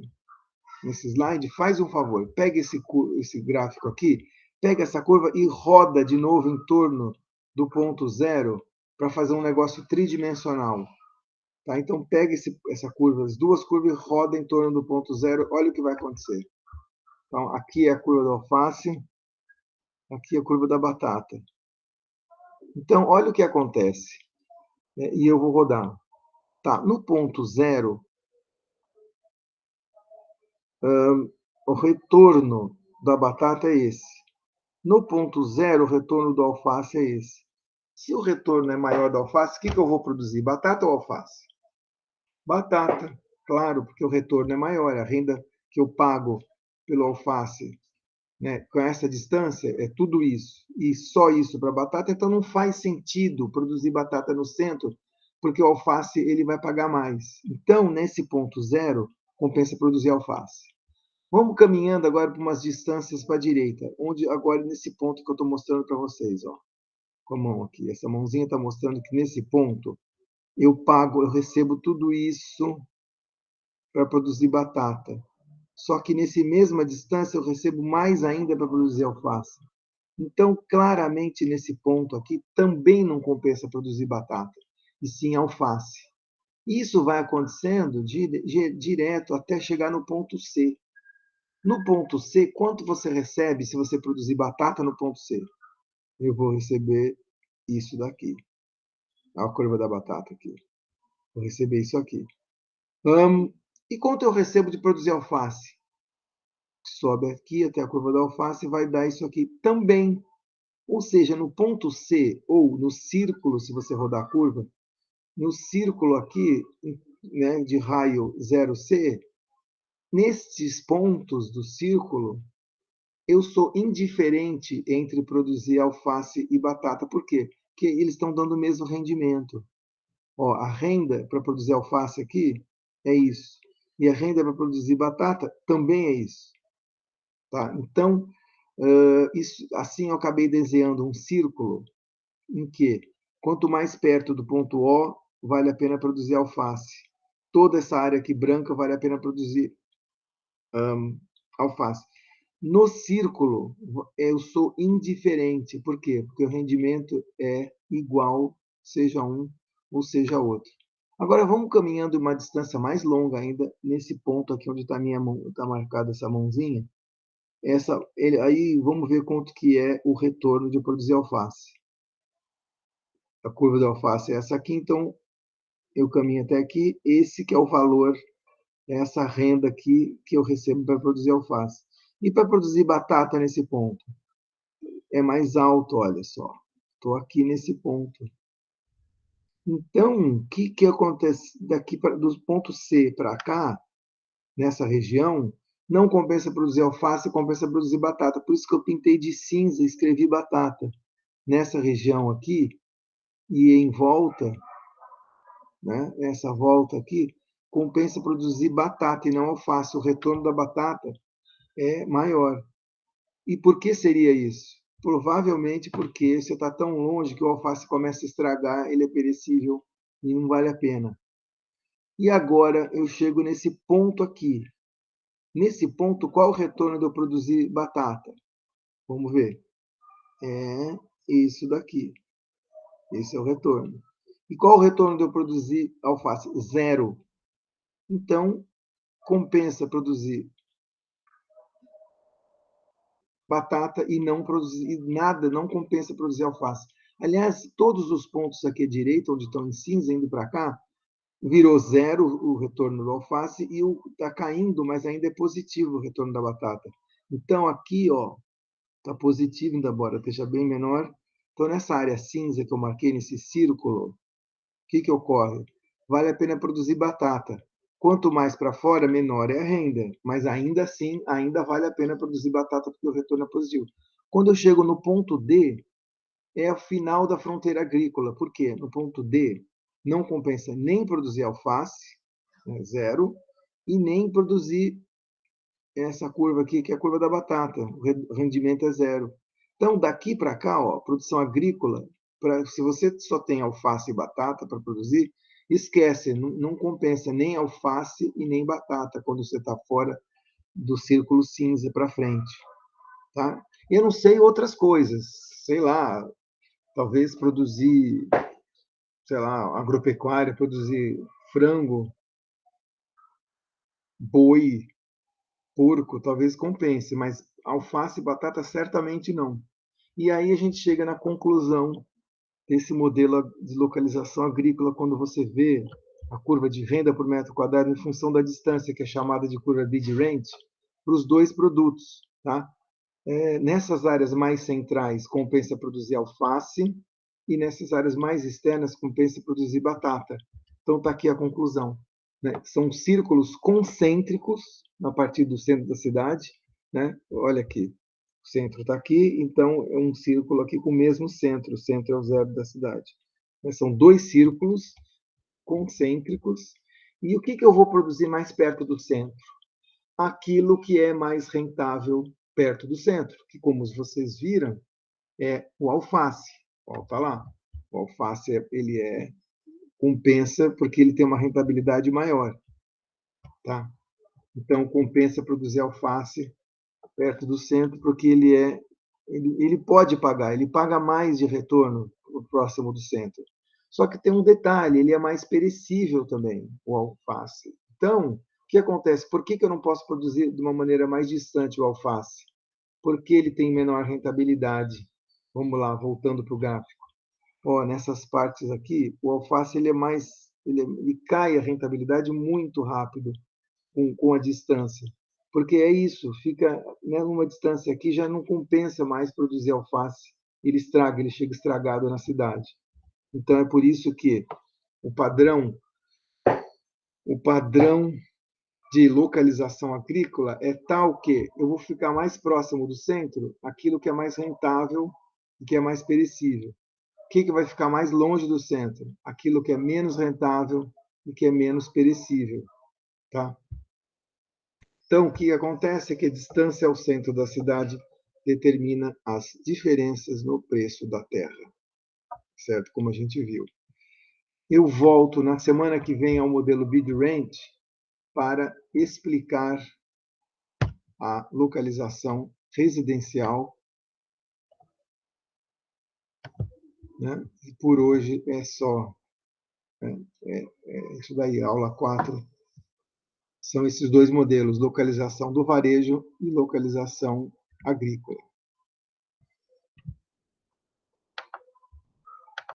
S1: slide, faz um favor, pega esse gráfico aqui, pega essa curva e roda de novo em torno do ponto zero para fazer um negócio tridimensional. Tá? Então, pega essa curva, as duas curvas, e roda em torno do ponto zero, olha o que vai acontecer. Então, aqui é a curva da alface, aqui é a curva da batata. Então, olha o que acontece. E eu vou rodar. Tá, no ponto zero, o retorno da batata é esse. No ponto zero, o retorno do alface é esse. Se o retorno é maior do alface, o que eu vou produzir? Batata ou alface? Batata, claro, porque o retorno é maior. A renda que eu pago pelo alface, né, com essa distância, é tudo isso. E só isso para batata, então não faz sentido produzir batata no centro, porque o alface ele vai pagar mais. Então, nesse ponto zero, compensa produzir alface. Vamos caminhando agora para umas distâncias para a direita, onde agora nesse ponto que eu estou mostrando para vocês, ó, com a mão aqui. Essa mãozinha está mostrando que nesse ponto eu recebo tudo isso para produzir batata. Só que nesse mesma distância eu recebo mais ainda para produzir alface. Então, claramente nesse ponto aqui também não compensa produzir batata, e sim alface. Isso vai acontecendo direto até chegar no ponto C. No ponto C, quanto você recebe se você produzir batata no ponto C? Eu vou receber isso daqui. A curva da batata aqui. Vou receber isso aqui. E quanto eu recebo de produzir alface? Sobe aqui até a curva da alface e vai dar isso aqui também. Ou seja, no ponto C, ou no círculo, se você rodar a curva, no círculo aqui, né, de raio 0C, nestes pontos do círculo, eu sou indiferente entre produzir alface e batata. Por quê? Porque eles estão dando o mesmo rendimento. Ó, a renda para produzir alface aqui é isso. E a renda para produzir batata também é isso. Tá? Então, assim eu acabei desenhando um círculo em que, quanto mais perto do ponto O, vale a pena produzir alface. Toda essa área aqui branca vale a pena produzir alface. No círculo, eu sou indiferente. Por quê? Porque o rendimento é igual, seja um ou seja outro. Agora vamos caminhando uma distância mais longa ainda, nesse ponto aqui onde está minha mão, está marcada essa mãozinha. Aí vamos ver quanto que é o retorno de produzir alface. A curva da alface é essa aqui, então eu caminho até aqui. Esse que é o valor, é essa renda aqui que eu recebo para produzir alface. E para produzir batata nesse ponto? É mais alto, olha só. Estou aqui nesse ponto. Então, o que acontece daqui dos pontos C para cá, nessa região, não compensa produzir alface, compensa produzir batata. Por isso que eu pintei de cinza e escrevi batata. Nessa região aqui, e em volta, né, essa volta aqui, compensa produzir batata e não alface. O retorno da batata é maior. E por que seria isso? Provavelmente porque você está tão longe que o alface começa a estragar, ele é perecível e não vale a pena. E agora eu chego nesse ponto aqui. Nesse ponto, qual o retorno de eu produzir batata? Vamos ver. É isso daqui. Esse é o retorno. E qual o retorno de eu produzir alface? Zero. Então, compensa produzir batata e não produzir nada, não compensa produzir alface. Aliás, todos os pontos aqui à direita, onde estão em cinza, indo para cá, virou zero o retorno do alface e está caindo, mas ainda é positivo o retorno da batata. Então, aqui, ó, está positivo, ainda embora esteja bem menor. Então, nessa área cinza que eu marquei, nesse círculo, o que ocorre? Vale a pena produzir batata. Quanto mais para fora, menor é a renda. Mas ainda assim, ainda vale a pena produzir batata porque o retorno é positivo. Quando eu chego no ponto D, é o final da fronteira agrícola. Por quê? No ponto D, não compensa nem produzir alface, né, zero, e nem produzir essa curva aqui, que é a curva da batata. O rendimento é zero. Então, daqui para cá, ó, produção agrícola se você só tem alface e batata para produzir, esquece, não compensa nem alface e nem batata quando você está fora do círculo cinza para frente. Tá? Eu não sei outras coisas, sei lá, talvez produzir, sei lá, agropecuária, produzir frango, boi, porco, talvez compense, mas alface e batata certamente não. E aí a gente chega na conclusão desse modelo de localização agrícola quando você vê a curva de renda por metro quadrado em função da distância, que é chamada de curva Bid-Rent, para os dois produtos. Tá? Nessas áreas mais centrais, compensa produzir alface, e nessas áreas mais externas, compensa produzir batata. Então, está aqui a conclusão. Né? São círculos concêntricos a partir do centro da cidade. Né? Olha aqui, o centro está aqui, então é um círculo aqui com o mesmo centro. O centro é o zero da cidade. São dois círculos concêntricos. E o que eu vou produzir mais perto do centro? Aquilo que é mais rentável perto do centro, que, como vocês viram, é o alface. Está lá. O alface ele compensa porque ele tem uma rentabilidade maior. Tá? Então, compensa produzir alface perto do centro porque ele pode pagar, ele paga mais de retorno próximo do centro. Só que tem um detalhe, ele é mais perecível também, o alface. Então, o que acontece? Por que eu não posso produzir de uma maneira mais distante o alface? Porque ele tem menor rentabilidade. Vamos lá, voltando para o gráfico. Nessas partes aqui, o alface ele cai a rentabilidade muito rápido com a distância. Porque é isso, fica, né, numa distância aqui já não compensa mais produzir alface. Ele estraga, ele chega estragado na cidade. Então é por isso que o padrão de localização agrícola é tal que eu vou ficar mais próximo do centro, aquilo que é mais rentável e que é mais perecível. O que vai ficar mais longe do centro? Aquilo que é menos rentável e que é menos perecível. Tá? Então, o que acontece é que a distância ao centro da cidade determina as diferenças no preço da terra, certo? Como a gente viu. Eu volto na semana que vem ao modelo Bid-Rent para explicar a localização residencial. Né? E por hoje é só. Isso daí, aula 4. São esses dois modelos, localização do varejo e localização agrícola.